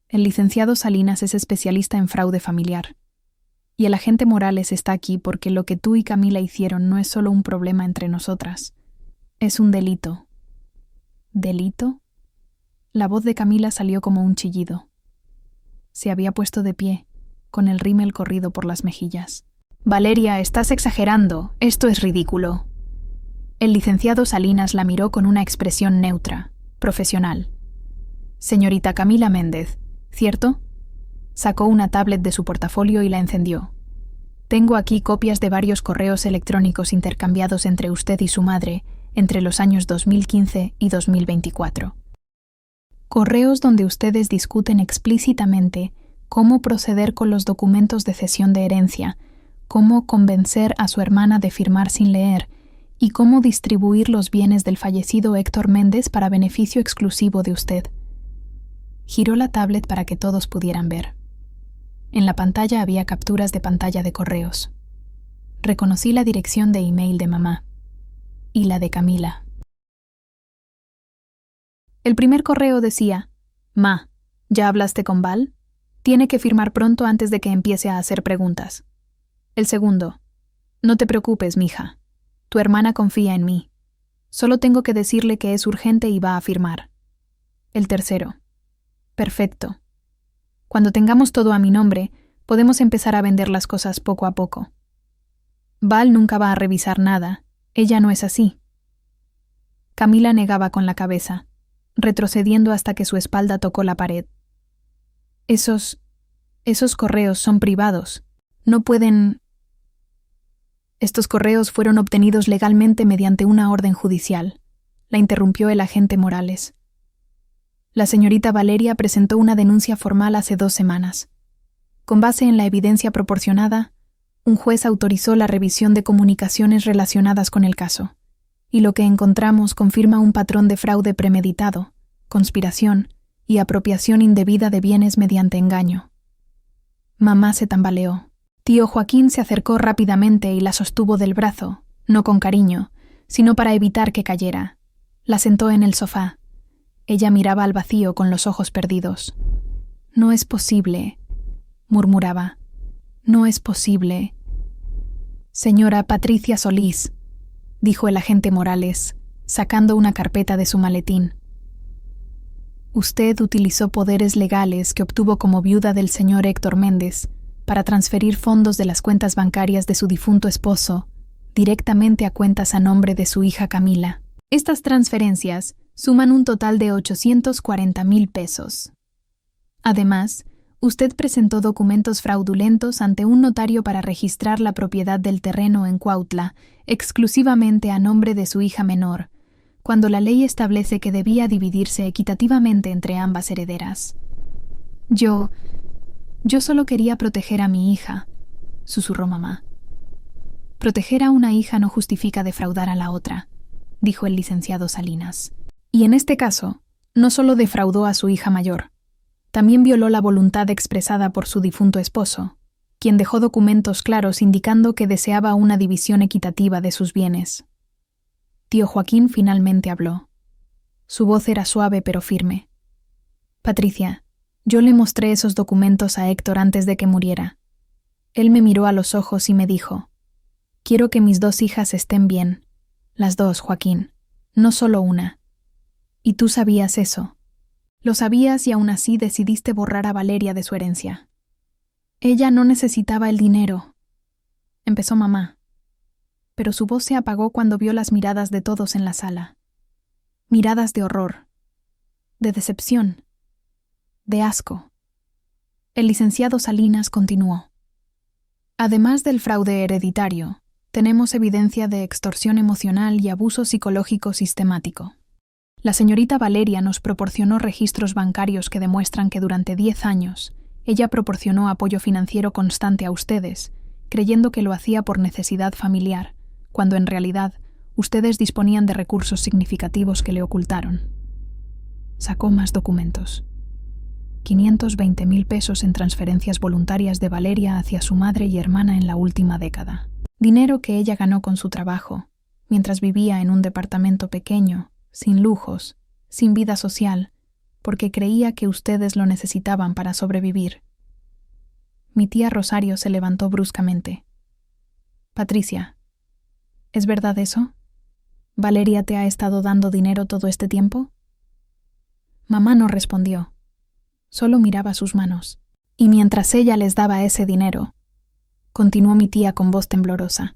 El licenciado Salinas es especialista en fraude familiar. Y el agente Morales está aquí porque lo que tú y Camila hicieron no es solo un problema entre nosotras. Es un delito. ¿Delito? La voz de Camila salió como un chillido. Se había puesto de pie, con el rímel corrido por las mejillas. Valeria, estás exagerando. Esto es ridículo. El licenciado Salinas la miró con una expresión neutra, profesional. Señorita Camila Méndez, ¿cierto? Sacó una tablet de su portafolio y la encendió. Tengo aquí copias de varios correos electrónicos intercambiados entre usted y su madre entre los años 2015 y 2024. Correos donde ustedes discuten explícitamente cómo proceder con los documentos de cesión de herencia, cómo convencer a su hermana de firmar sin leer y cómo distribuir los bienes del fallecido Héctor Méndez para beneficio exclusivo de usted. Giró la tablet para que todos pudieran ver. En la pantalla había capturas de pantalla de correos. Reconocí la dirección de email de mamá y la de Camila. El primer correo decía: Ma, ¿ya hablaste con Val? Tiene que firmar pronto antes de que empiece a hacer preguntas. El segundo: no te preocupes, mija. Tu hermana confía en mí. Solo tengo que decirle que es urgente y va a firmar. El tercero: perfecto. Cuando tengamos todo a mi nombre, podemos empezar a vender las cosas poco a poco. Val nunca va a revisar nada. Ella no es así. Camila negaba con la cabeza, retrocediendo hasta que su espalda tocó la pared. Esos correos son privados. No pueden... Estos correos fueron obtenidos legalmente mediante una orden judicial. La interrumpió el agente Morales. La señorita Valeria presentó una denuncia formal hace 2 semanas. Con base en la evidencia proporcionada, un juez autorizó la revisión de comunicaciones relacionadas con el caso, y lo que encontramos confirma un patrón de fraude premeditado, conspiración y apropiación indebida de bienes mediante engaño. Mamá se tambaleó. Tío Joaquín se acercó rápidamente y la sostuvo del brazo, no con cariño, sino para evitar que cayera. La sentó en el sofá. Ella miraba al vacío con los ojos perdidos. No es posible, murmuraba. No es posible. Señora Patricia Solís, dijo el agente Morales, sacando una carpeta de su maletín. Usted utilizó poderes legales que obtuvo como viuda del señor Héctor Méndez para transferir fondos de las cuentas bancarias de su difunto esposo directamente a cuentas a nombre de su hija Camila. Estas transferencias suman un total de 840,000 pesos. Además, usted presentó documentos fraudulentos ante un notario para registrar la propiedad del terreno en Cuautla exclusivamente a nombre de su hija menor, cuando la ley establece que debía dividirse equitativamente entre ambas herederas. Yo solo quería proteger a mi hija, susurró mamá. Proteger a una hija no justifica defraudar a la otra, dijo el licenciado Salinas. Y en este caso, no solo defraudó a su hija mayor, también violó la voluntad expresada por su difunto esposo, quien dejó documentos claros indicando que deseaba una división equitativa de sus bienes. Tío Joaquín finalmente habló. Su voz era suave pero firme. Patricia, yo le mostré esos documentos a Héctor antes de que muriera. Él me miró a los ojos y me dijo: quiero que mis 2 hijas estén bien. Las 2, Joaquín, no solo una. Y tú sabías eso. Lo sabías y aún así decidiste borrar a Valeria de su herencia. Ella no necesitaba el dinero, empezó mamá. Pero su voz se apagó cuando vio las miradas de todos en la sala. Miradas de horror, de decepción, de asco. El licenciado Salinas continuó. Además del fraude hereditario, tenemos evidencia de extorsión emocional y abuso psicológico sistemático. La señorita Valeria nos proporcionó registros bancarios que demuestran que durante 10 años ella proporcionó apoyo financiero constante a ustedes, creyendo que lo hacía por necesidad familiar, cuando en realidad Ustedes disponían de recursos significativos que le ocultaron. Sacó más documentos. 520,000 pesos en transferencias voluntarias de Valeria hacia su madre y hermana en la última década. Dinero que ella ganó con su trabajo, mientras vivía en un departamento pequeño, sin lujos, sin vida social, porque creía que ustedes lo necesitaban para sobrevivir. Mi tía Rosario se levantó bruscamente. Patricia, ¿es verdad eso? ¿Valeria te ha estado dando dinero todo este tiempo? Mamá no respondió. Solo miraba sus manos. Y mientras ella les daba ese dinero, continuó mi tía con voz temblorosa.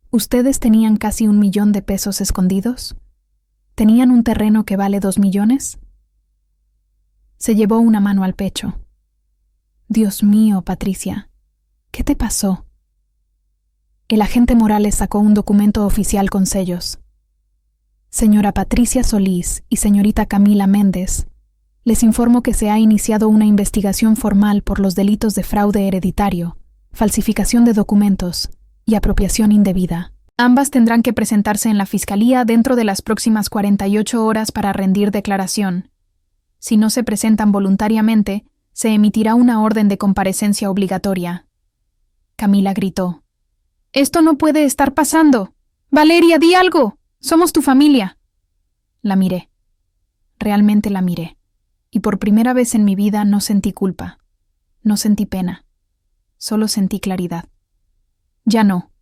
¿Ustedes tenían casi 1 millón de pesos escondidos? ¿Tenían un terreno que vale 2 millones? Se llevó una mano al pecho. Dios mío, Patricia, ¿qué te pasó? El agente Morales sacó un documento oficial con sellos. Señora Patricia Solís y señorita Camila Méndez, les informo que se ha iniciado una investigación formal por los delitos de fraude hereditario, falsificación de documentos y apropiación indebida. Ambas tendrán que presentarse en la Fiscalía dentro de las próximas 48 horas para rendir declaración. Si no se presentan voluntariamente, se emitirá una orden de comparecencia obligatoria. Camila gritó. «¡Esto no puede estar pasando! ¡Valeria, di algo! ¡Somos tu familia!». La miré. Realmente la miré. Y por primera vez en mi vida no sentí culpa. No sentí pena. Solo sentí claridad. «Ya no»,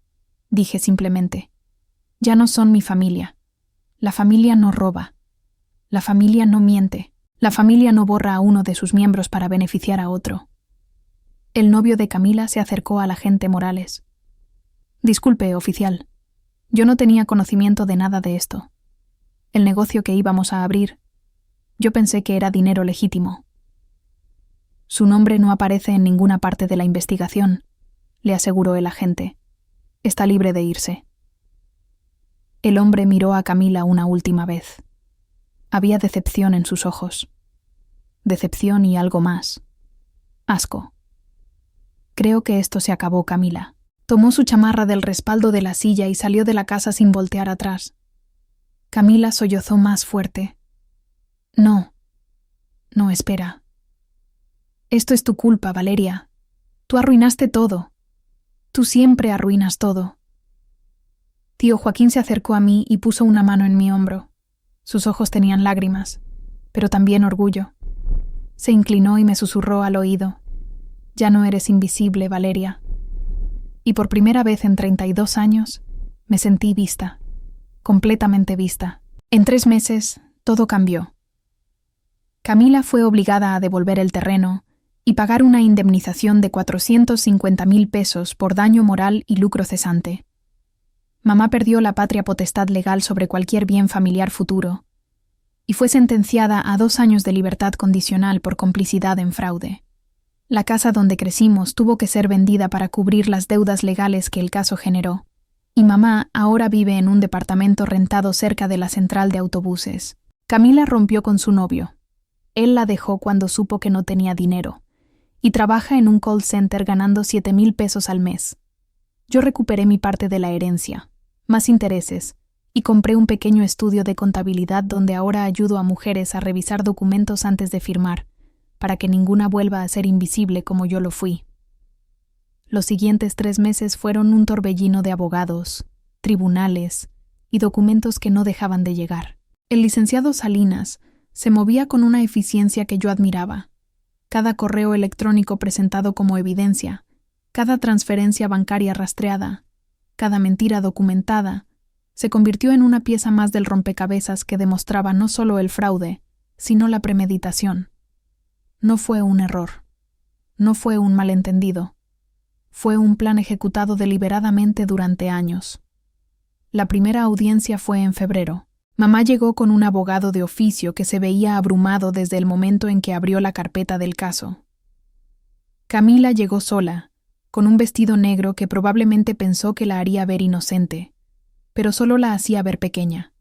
dije simplemente. «Ya no son mi familia. La familia no roba. La familia no miente. La familia no borra a uno de sus miembros para beneficiar a otro». El novio de Camila se acercó al agente Morales. «Disculpe, oficial. Yo no tenía conocimiento de nada de esto. El negocio que íbamos a abrir, yo pensé que era dinero legítimo». «Su nombre no aparece en ninguna parte de la investigación», le aseguró el agente. «Está libre de irse». El hombre miró a Camila una última vez. Había decepción en sus ojos. Decepción y algo más. Asco. «Creo que esto se acabó, Camila». Tomó su chamarra del respaldo de la silla y salió de la casa sin voltear atrás. Camila sollozó más fuerte. «No. No, espera. Esto es tu culpa, Valeria. Tú arruinaste todo. Tú siempre arruinas todo». Tío Joaquín se acercó a mí y puso una mano en mi hombro. Sus ojos tenían lágrimas, pero también orgullo. Se inclinó y me susurró al oído. «Ya no eres invisible, Valeria». Y por primera vez en 32 años, me sentí vista, completamente vista. En 3 meses, todo cambió. Camila fue obligada a devolver el terreno y pagar una indemnización de 450,000 pesos por daño moral y lucro cesante. Mamá perdió la patria potestad legal sobre cualquier bien familiar futuro y fue sentenciada a 2 años de libertad condicional por complicidad en fraude. La casa donde crecimos tuvo que ser vendida para cubrir las deudas legales que el caso generó, y mamá ahora vive en un departamento rentado cerca de la central de autobuses. Camila rompió con su novio. Él la dejó cuando supo que no tenía dinero, y trabaja en un call center ganando 7,000 pesos al mes. Yo recuperé mi parte de la herencia, más intereses, y compré un pequeño estudio de contabilidad donde ahora ayudo a mujeres a revisar documentos antes de firmar, para que ninguna vuelva a ser invisible como yo lo fui. Los siguientes 3 meses fueron un torbellino de abogados, tribunales y documentos que no dejaban de llegar. El licenciado Salinas se movía con una eficiencia que yo admiraba. Cada correo electrónico presentado como evidencia, cada transferencia bancaria rastreada, cada mentira documentada, se convirtió en una pieza más del rompecabezas que demostraba no solo el fraude, sino la premeditación. No fue un error. No fue un malentendido. Fue un plan ejecutado deliberadamente durante años. La primera audiencia fue en febrero. Mamá llegó con un abogado de oficio que se veía abrumado desde el momento en que abrió la carpeta del caso. Camila llegó sola, con un vestido negro que probablemente pensó que la haría ver inocente, pero solo la hacía ver pequeña.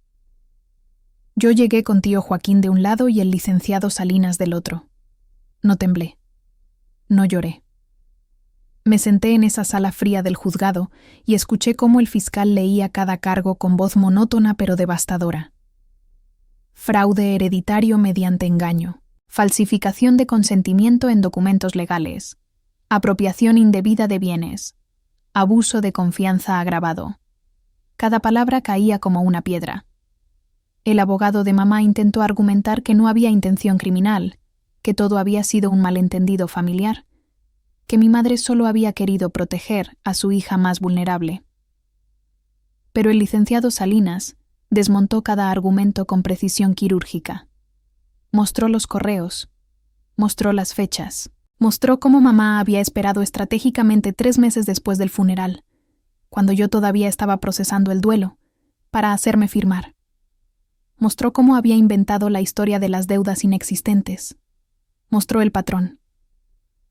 Yo llegué con tío Joaquín de un lado y el licenciado Salinas del otro. No temblé. No lloré. Me senté en esa sala fría del juzgado y escuché cómo el fiscal leía cada cargo con voz monótona pero devastadora. Fraude hereditario mediante engaño, falsificación de consentimiento en documentos legales, apropiación indebida de bienes, abuso de confianza agravado. Cada palabra caía como una piedra. El abogado de mamá intentó argumentar que no había intención criminal, que todo había sido un malentendido familiar, que mi madre solo había querido proteger a su hija más vulnerable. Pero el licenciado Salinas desmontó cada argumento con precisión quirúrgica. Mostró los correos, mostró las fechas, mostró cómo mamá había esperado estratégicamente 3 meses después del funeral, cuando yo todavía estaba procesando el duelo, para hacerme firmar. Mostró cómo había inventado la historia de las deudas inexistentes. Mostró el patrón.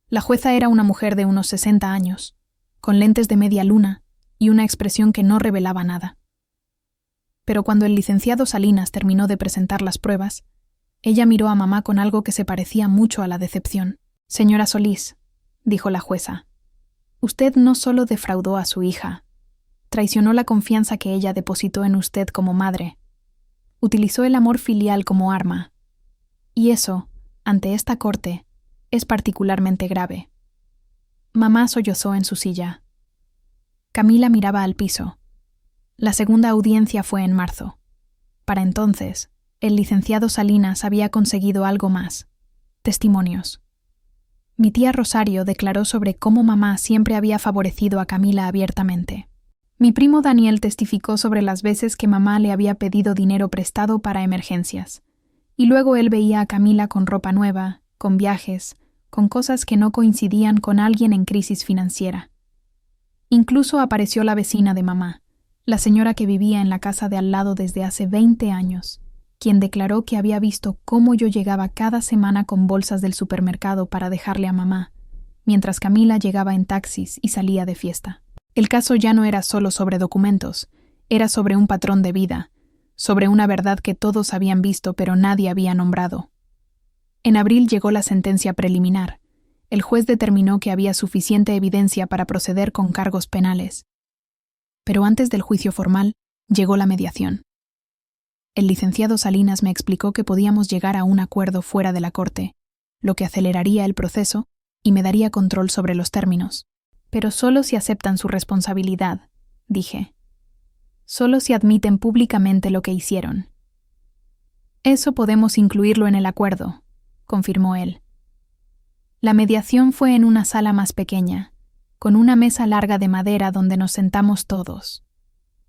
La jueza era una mujer de unos 60 años, con lentes de media luna y una expresión que no revelaba nada. Pero cuando el licenciado Salinas terminó de presentar las pruebas, ella miró a mamá con algo que se parecía mucho a la decepción. «Señora Solís», dijo la jueza, «usted no solo defraudó a su hija, traicionó la confianza que ella depositó en usted como madre, utilizó el amor filial como arma. Y eso, ante esta corte, es particularmente grave». Mamá sollozó en su silla. Camila miraba al piso. La segunda audiencia fue en marzo. Para entonces, el licenciado Salinas había conseguido algo más: testimonios. Mi tía Rosario declaró sobre cómo mamá siempre había favorecido a Camila abiertamente. Mi primo Daniel testificó sobre las veces que mamá le había pedido dinero prestado para emergencias, y luego él veía a Camila con ropa nueva, con viajes, con cosas que no coincidían con alguien en crisis financiera. Incluso apareció la vecina de mamá, la señora que vivía en la casa de al lado desde hace 20 años, quien declaró que había visto cómo yo llegaba cada semana con bolsas del supermercado para dejarle a mamá, mientras Camila llegaba en taxis y salía de fiesta. El caso ya no era solo sobre documentos, era sobre un patrón de vida, sobre una verdad que todos habían visto pero nadie había nombrado. En abril llegó la sentencia preliminar. El juez determinó que había suficiente evidencia para proceder con cargos penales. Pero antes del juicio formal, llegó la mediación. El licenciado Salinas me explicó que podíamos llegar a un acuerdo fuera de la corte, lo que aceleraría el proceso y me daría control sobre los términos. Pero solo si aceptan su responsabilidad, dije. Solo si admiten públicamente lo que hicieron. Eso podemos incluirlo en el acuerdo, confirmó él. La mediación fue en una sala más pequeña, con una mesa larga de madera donde nos sentamos todos.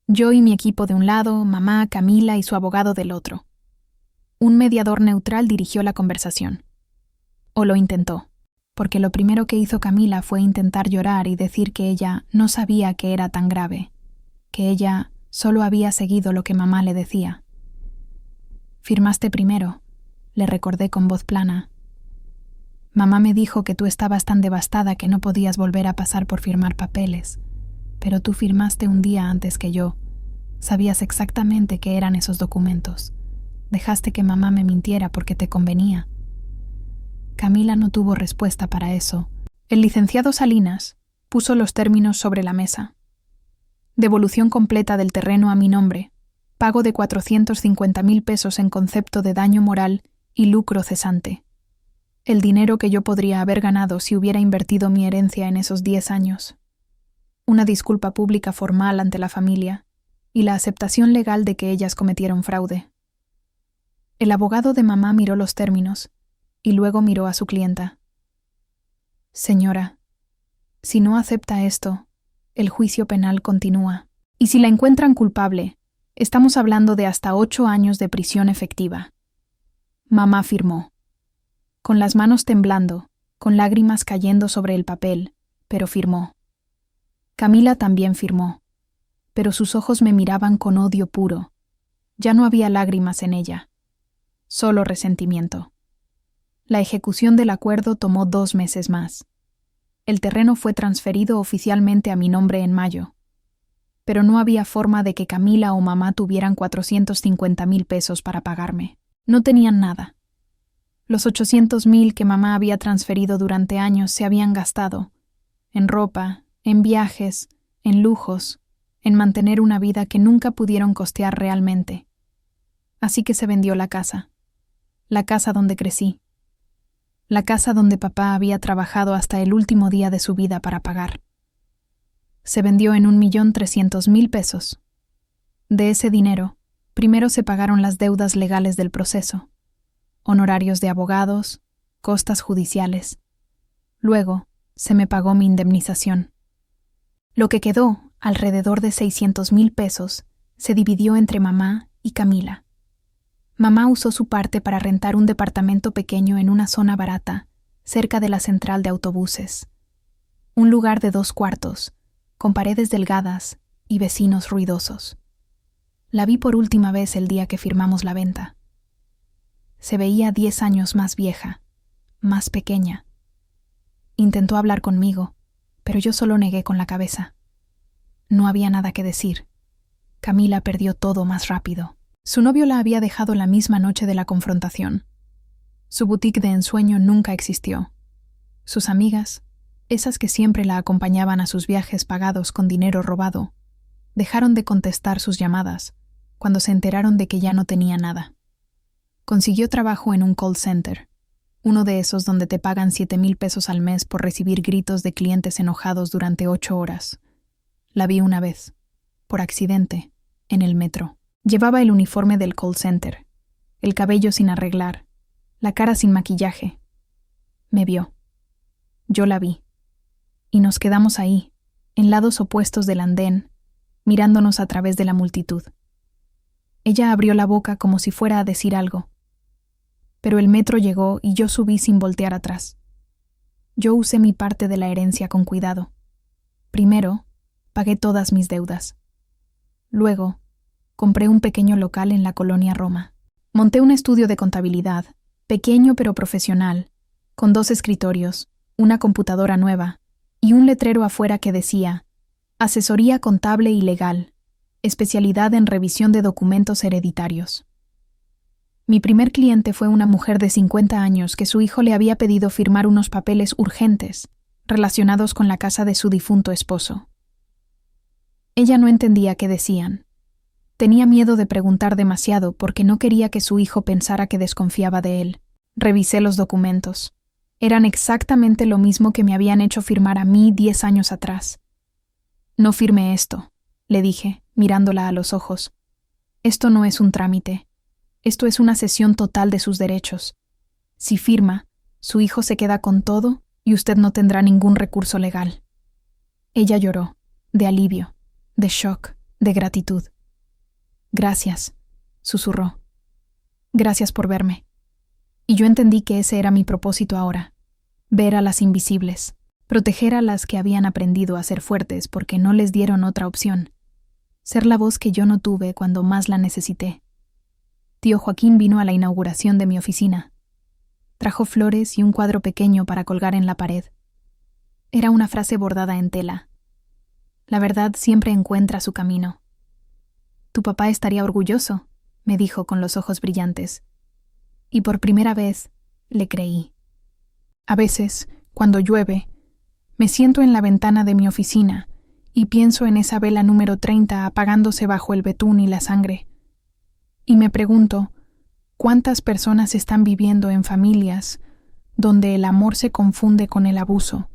Yo y mi equipo de un lado, mamá, Camila y su abogado del otro. Un mediador neutral dirigió la conversación. O lo intentó, porque lo primero que hizo Camila fue intentar llorar y decir que ella no sabía que era tan grave, que ella solo había seguido lo que mamá le decía. «Firmaste primero», le recordé con voz plana. «Mamá me dijo que tú estabas tan devastada que no podías volver a pasar por firmar papeles, pero tú firmaste un día antes que yo. Sabías exactamente qué eran esos documentos. Dejaste que mamá me mintiera porque te convenía». Camila no tuvo respuesta para eso. El licenciado Salinas puso los términos sobre la mesa. Devolución completa del terreno a mi nombre, pago de 450.000 pesos en concepto de daño moral y lucro cesante. El dinero que yo podría haber ganado si hubiera invertido mi herencia en esos 10 años. Una disculpa pública formal ante la familia y la aceptación legal de que ellas cometieron fraude. El abogado de mamá miró los términos y luego miró a su clienta. «Señora, si no acepta esto, el juicio penal continúa. Y si la encuentran culpable, estamos hablando de hasta 8 años de prisión efectiva». Mamá firmó. Con las manos temblando, con lágrimas cayendo sobre el papel, pero firmó. Camila también firmó, pero sus ojos me miraban con odio puro. Ya no había lágrimas en ella, solo resentimiento. La ejecución del acuerdo tomó 2 meses más. El terreno fue transferido oficialmente a mi nombre en mayo, pero no había forma de que Camila o mamá tuvieran 450.000 pesos para pagarme. No tenían nada. Los 800.000 que mamá había transferido durante años se habían gastado, en ropa, en viajes, en lujos, en mantener una vida que nunca pudieron costear realmente. Así que se vendió la casa donde crecí, la casa donde papá había trabajado hasta el último día de su vida para pagar. Se vendió en 1.300.000 pesos. De ese dinero, primero se pagaron las deudas legales del proceso, honorarios de abogados, costas judiciales. Luego, se me pagó mi indemnización. Lo que quedó, alrededor de 600.000 pesos, se dividió entre mamá y Camila. Mamá usó su parte para rentar un departamento pequeño en una zona barata, cerca de la central de autobuses. Un lugar de 2 cuartos, con paredes delgadas y vecinos ruidosos. La vi por última vez el día que firmamos la venta. Se veía 10 años más vieja, más pequeña. Intentó hablar conmigo, pero yo solo negué con la cabeza. No había nada que decir. Camila perdió todo más rápido. Su novio la había dejado la misma noche de la confrontación. Su boutique de ensueño nunca existió. Sus amigas, esas que siempre la acompañaban a sus viajes pagados con dinero robado, dejaron de contestar sus llamadas cuando se enteraron de que ya no tenía nada. Consiguió trabajo en un call center, uno de esos donde te pagan 7,000 pesos al mes por recibir gritos de clientes enojados durante 8 horas. La vi una vez, por accidente, en el metro. Llevaba el uniforme del call center, el cabello sin arreglar, la cara sin maquillaje. Me vio. Yo la vi. Y nos quedamos ahí, en lados opuestos del andén, mirándonos a través de la multitud. Ella abrió la boca como si fuera a decir algo. Pero el metro llegó y yo subí sin voltear atrás. Yo usé mi parte de la herencia con cuidado. Primero, pagué todas mis deudas. Luego, compré un pequeño local en la colonia Roma. Monté un estudio de contabilidad, pequeño pero profesional, con 2 escritorios, una computadora nueva y un letrero afuera que decía: Asesoría contable y legal, especialidad en revisión de documentos hereditarios. Mi primer cliente fue una mujer de 50 años que su hijo le había pedido firmar unos papeles urgentes relacionados con la casa de su difunto esposo. Ella no entendía qué decían. Tenía miedo de preguntar demasiado porque no quería que su hijo pensara que desconfiaba de él. Revisé los documentos. Eran exactamente lo mismo que me habían hecho firmar a mí 10 años atrás. No firme esto, le dije, mirándola a los ojos. Esto no es un trámite. Esto es una cesión total de sus derechos. Si firma, su hijo se queda con todo y usted no tendrá ningún recurso legal. Ella lloró, de alivio, de shock, de gratitud. Gracias, susurró. Gracias por verme. Y yo entendí que ese era mi propósito ahora, ver a las invisibles, proteger a las que habían aprendido a ser fuertes porque no les dieron otra opción, ser la voz que yo no tuve cuando más la necesité. Tío Joaquín vino a la inauguración de mi oficina. Trajo flores y un cuadro pequeño para colgar en la pared. Era una frase bordada en tela. La verdad siempre encuentra su camino. Tu papá estaría orgulloso, me dijo con los ojos brillantes. Y por primera vez le creí. A veces, cuando llueve, me siento en la ventana de mi oficina y pienso en esa vela número 30 apagándose bajo el betún y la sangre. Y me pregunto, ¿cuántas personas están viviendo en familias donde el amor se confunde con el abuso,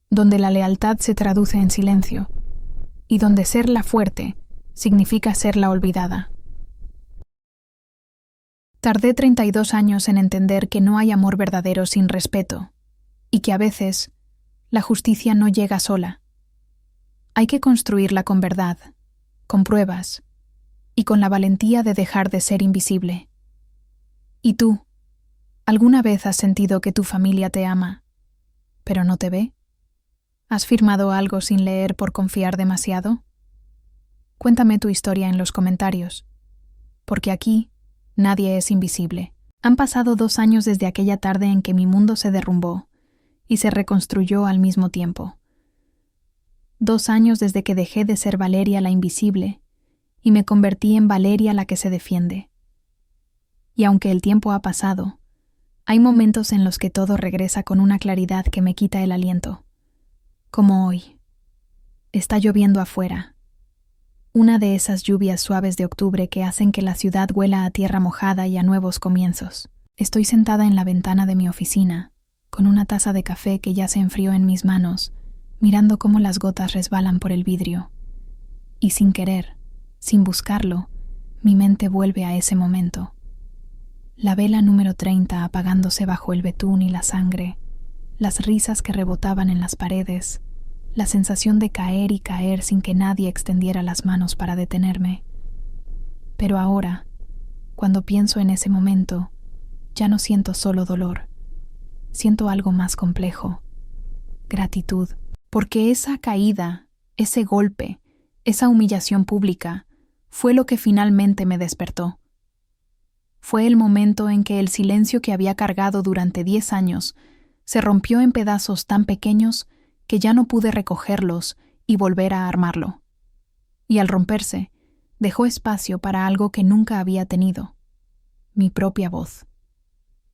donde la lealtad se traduce en silencio, y donde ser la fuerte significa ser la olvidada? Tardé 32 años en entender que no hay amor verdadero sin respeto, y que a veces la justicia no llega sola. Hay que construirla con verdad, con pruebas, y con la valentía de dejar de ser invisible. ¿Y tú? ¿Alguna vez has sentido que tu familia te ama, pero no te ve? ¿Has firmado algo sin leer por confiar demasiado? Cuéntame tu historia en los comentarios, porque aquí nadie es invisible. Han pasado 2 años desde aquella tarde en que mi mundo se derrumbó y se reconstruyó al mismo tiempo. 2 años desde que dejé de ser Valeria la invisible y me convertí en Valeria la que se defiende. Y aunque el tiempo ha pasado, hay momentos en los que todo regresa con una claridad que me quita el aliento. Como hoy. Está lloviendo afuera. Una de esas lluvias suaves de octubre que hacen que la ciudad huela a tierra mojada y a nuevos comienzos. Estoy sentada en la ventana de mi oficina, con una taza de café que ya se enfrió en mis manos, mirando cómo las gotas resbalan por el vidrio. Y sin querer, sin buscarlo, mi mente vuelve a ese momento. La vela número 30 apagándose bajo el betún y la sangre, las risas que rebotaban en las paredes, la sensación de caer y caer sin que nadie extendiera las manos para detenerme. Pero ahora, cuando pienso en ese momento, ya no siento solo dolor. Siento algo más complejo. Gratitud. Porque esa caída, ese golpe, esa humillación pública, fue lo que finalmente me despertó. Fue el momento en que el silencio que había cargado durante 10 años se rompió en pedazos tan pequeños que ya no pude recogerlos y volver a armarlo. Y al romperse, dejó espacio para algo que nunca había tenido: mi propia voz.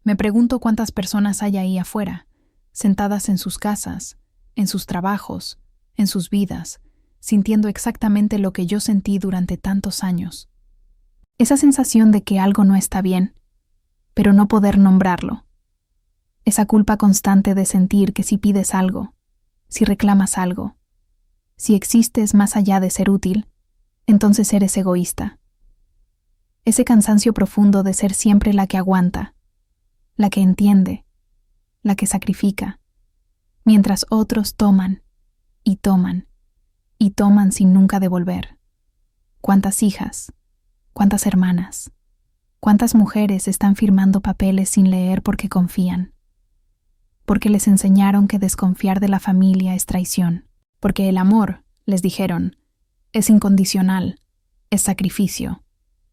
Me pregunto cuántas personas hay ahí afuera, sentadas en sus casas, en sus trabajos, en sus vidas, sintiendo exactamente lo que yo sentí durante tantos años. Esa sensación de que algo no está bien, pero no poder nombrarlo. Esa culpa constante de sentir que si pides algo, si reclamas algo, si existes más allá de ser útil, entonces eres egoísta. Ese cansancio profundo de ser siempre la que aguanta, la que entiende, la que sacrifica, mientras otros toman y toman y toman sin nunca devolver. ¿Cuántas hijas, cuántas hermanas, cuántas mujeres están firmando papeles sin leer porque confían? Porque les enseñaron que desconfiar de la familia es traición, porque el amor, les dijeron, es incondicional, es sacrificio,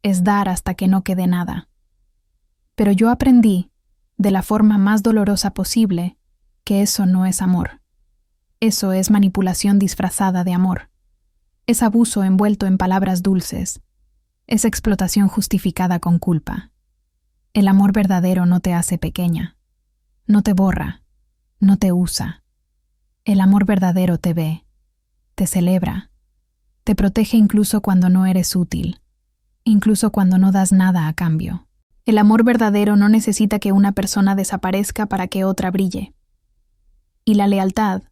es dar hasta que no quede nada. Pero yo aprendí, de la forma más dolorosa posible, que eso no es amor. Eso es manipulación disfrazada de amor. Es abuso envuelto en palabras dulces. Es explotación justificada con culpa. El amor verdadero no te hace pequeña. No te borra, no te usa. El amor verdadero te ve, te celebra, te protege incluso cuando no eres útil, incluso cuando no das nada a cambio. El amor verdadero no necesita que una persona desaparezca para que otra brille. Y la lealtad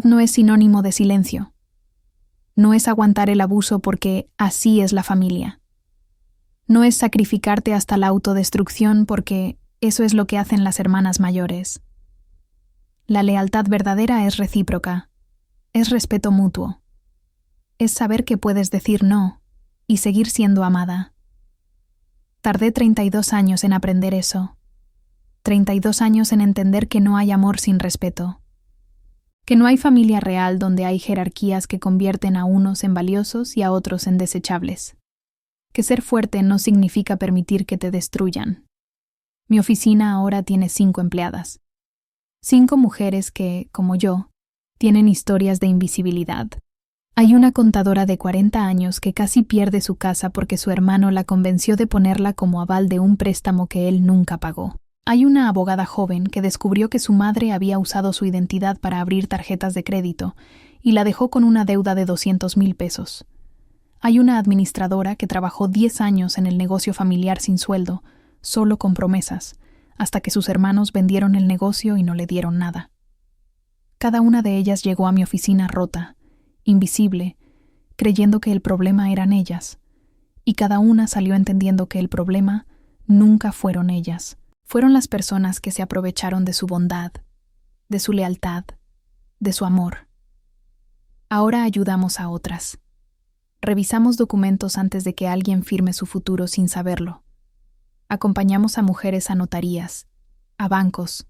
no es sinónimo de silencio. No es aguantar el abuso porque así es la familia. No es sacrificarte hasta la autodestrucción porque eso es lo que hacen las hermanas mayores. La lealtad verdadera es recíproca, es respeto mutuo. Es saber que puedes decir no y seguir siendo amada. Tardé 32 años en aprender eso. 32 años en entender que no hay amor sin respeto. Que no hay familia real donde hay jerarquías que convierten a unos en valiosos y a otros en desechables. Que ser fuerte no significa permitir que te destruyan. Mi oficina ahora tiene 5 empleadas. 5 mujeres que, como yo, tienen historias de invisibilidad. Hay una contadora de 40 años que casi pierde su casa porque su hermano la convenció de ponerla como aval de un préstamo que él nunca pagó. Hay una abogada joven que descubrió que su madre había usado su identidad para abrir tarjetas de crédito y la dejó con una deuda de 200,000 pesos. Hay una administradora que trabajó 10 años en el negocio familiar sin sueldo, solo con promesas, hasta que sus hermanos vendieron el negocio y no le dieron nada. Cada una de ellas llegó a mi oficina rota, invisible, creyendo que el problema eran ellas, y cada una salió entendiendo que el problema nunca fueron ellas. Fueron las personas que se aprovecharon de su bondad, de su lealtad, de su amor. Ahora ayudamos a otras. Revisamos documentos antes de que alguien firme su futuro sin saberlo. Acompañamos a mujeres a notarías, a bancos,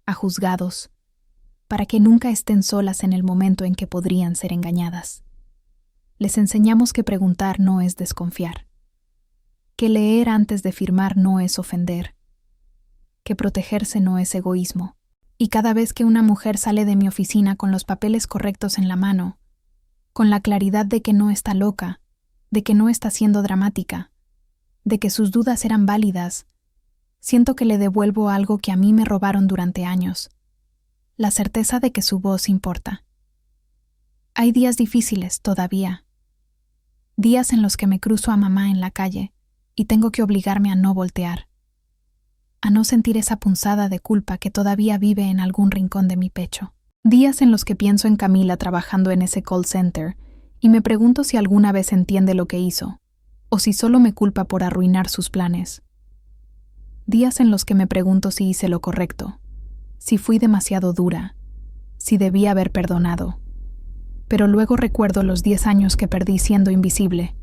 a juzgados, para que nunca estén solas en el momento en que podrían ser engañadas. Les enseñamos que preguntar no es desconfiar, que leer antes de firmar no es ofender, que protegerse no es egoísmo. Y cada vez que una mujer sale de mi oficina con los papeles correctos en la mano, con la claridad de que no está loca, de que no está siendo dramática, de que sus dudas eran válidas, siento que le devuelvo algo que a mí me robaron durante años: la certeza de que su voz importa. Hay días difíciles todavía, días en los que me cruzo a mamá en la calle y tengo que obligarme a no voltear, a no sentir esa punzada de culpa que todavía vive en algún rincón de mi pecho. Días en los que pienso en Camila trabajando en ese call center y me pregunto si alguna vez entiende lo que hizo, o si solo me culpa por arruinar sus planes. Días en los que me pregunto si hice lo correcto, si fui demasiado dura, si debí haber perdonado. Pero luego recuerdo los 10 años que perdí siendo invisible,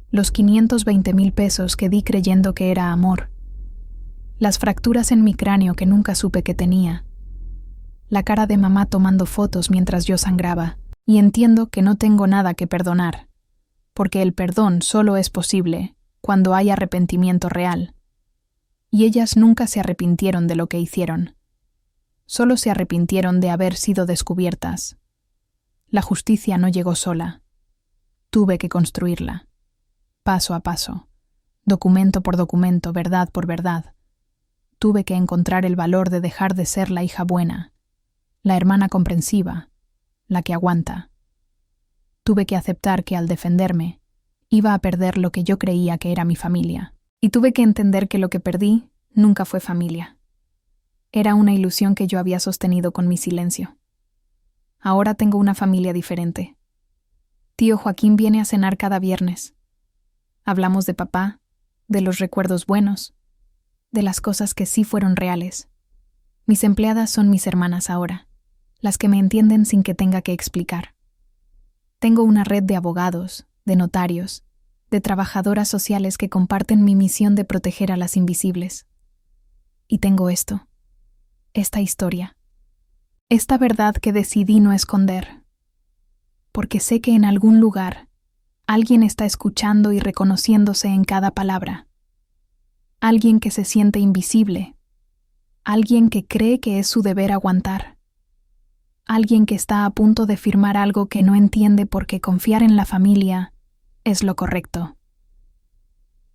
los 520,000 pesos que di creyendo que era amor, las fracturas en mi cráneo que nunca supe que tenía, la cara de mamá tomando fotos mientras yo sangraba, y entiendo que no tengo nada que perdonar, porque el perdón solo es posible cuando hay arrepentimiento real. Y ellas nunca se arrepintieron de lo que hicieron. Solo se arrepintieron de haber sido descubiertas. La justicia no llegó sola. Tuve que construirla. Paso a paso. Documento por documento, verdad por verdad. Tuve que encontrar el valor de dejar de ser la hija buena, la hermana comprensiva, la que aguanta. Tuve que aceptar que al defenderme, iba a perder lo que yo creía que era mi familia. Y tuve que entender que lo que perdí nunca fue familia. Era una ilusión que yo había sostenido con mi silencio. Ahora tengo una familia diferente. Tío Joaquín viene a cenar cada viernes. Hablamos de papá, de los recuerdos buenos, de las cosas que sí fueron reales. Mis empleadas son mis hermanas ahora, las que me entienden sin que tenga que explicar. Tengo una red de abogados, de notarios, de trabajadoras sociales que comparten mi misión de proteger a las invisibles. Y tengo esto, esta historia, esta verdad que decidí no esconder, porque sé que en algún lugar alguien está escuchando y reconociéndose en cada palabra, alguien que se siente invisible, alguien que cree que es su deber aguantar, alguien que está a punto de firmar algo que no entiende porque confiar en la familia es lo correcto.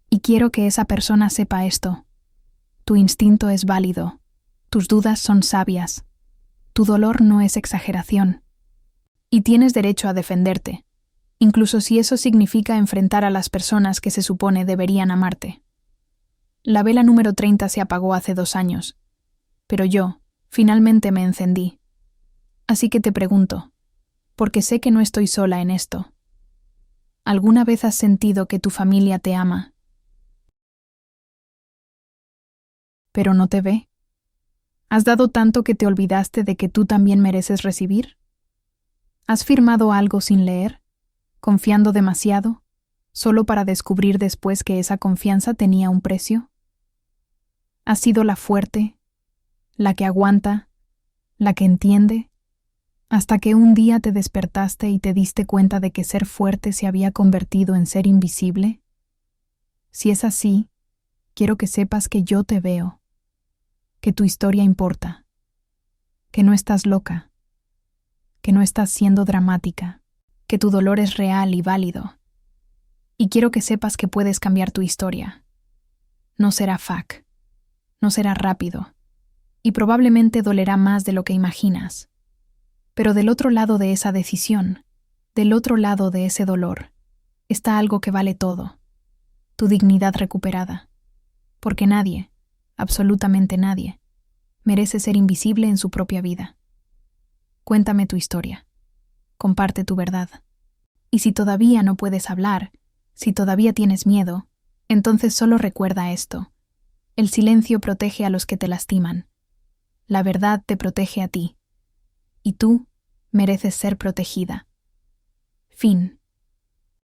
Y quiero que esa persona sepa esto. Tu instinto es válido. Tus dudas son sabias. Tu dolor no es exageración. Y tienes derecho a defenderte, incluso si eso significa enfrentar a las personas que se supone deberían amarte. La vela número 30 se apagó hace 2 años, pero yo, finalmente me encendí. Así que te pregunto, porque sé que no estoy sola en esto. ¿Alguna vez has sentido que tu familia te ama, pero no te ve? ¿Has dado tanto que te olvidaste de que tú también mereces recibir? ¿Has firmado algo sin leer, confiando demasiado, solo para descubrir después que esa confianza tenía un precio? ¿Has sido la fuerte, la que aguanta, la que entiende, hasta que un día te despertaste y te diste cuenta de que ser fuerte se había convertido en ser invisible? Si es así, quiero que sepas que yo te veo, que tu historia importa, que no estás loca, que no estás siendo dramática, que tu dolor es real y válido. Y quiero que sepas que puedes cambiar tu historia. No será fácil, no será rápido, y probablemente dolerá más de lo que imaginas. Pero del otro lado de esa decisión, del otro lado de ese dolor, está algo que vale todo, tu dignidad recuperada. Porque nadie, absolutamente nadie, merece ser invisible en su propia vida. Cuéntame tu historia. Comparte tu verdad. Y si todavía no puedes hablar, si todavía tienes miedo, entonces solo recuerda esto. El silencio protege a los que te lastiman. La verdad te protege a ti. Y tú mereces ser protegida. Fin.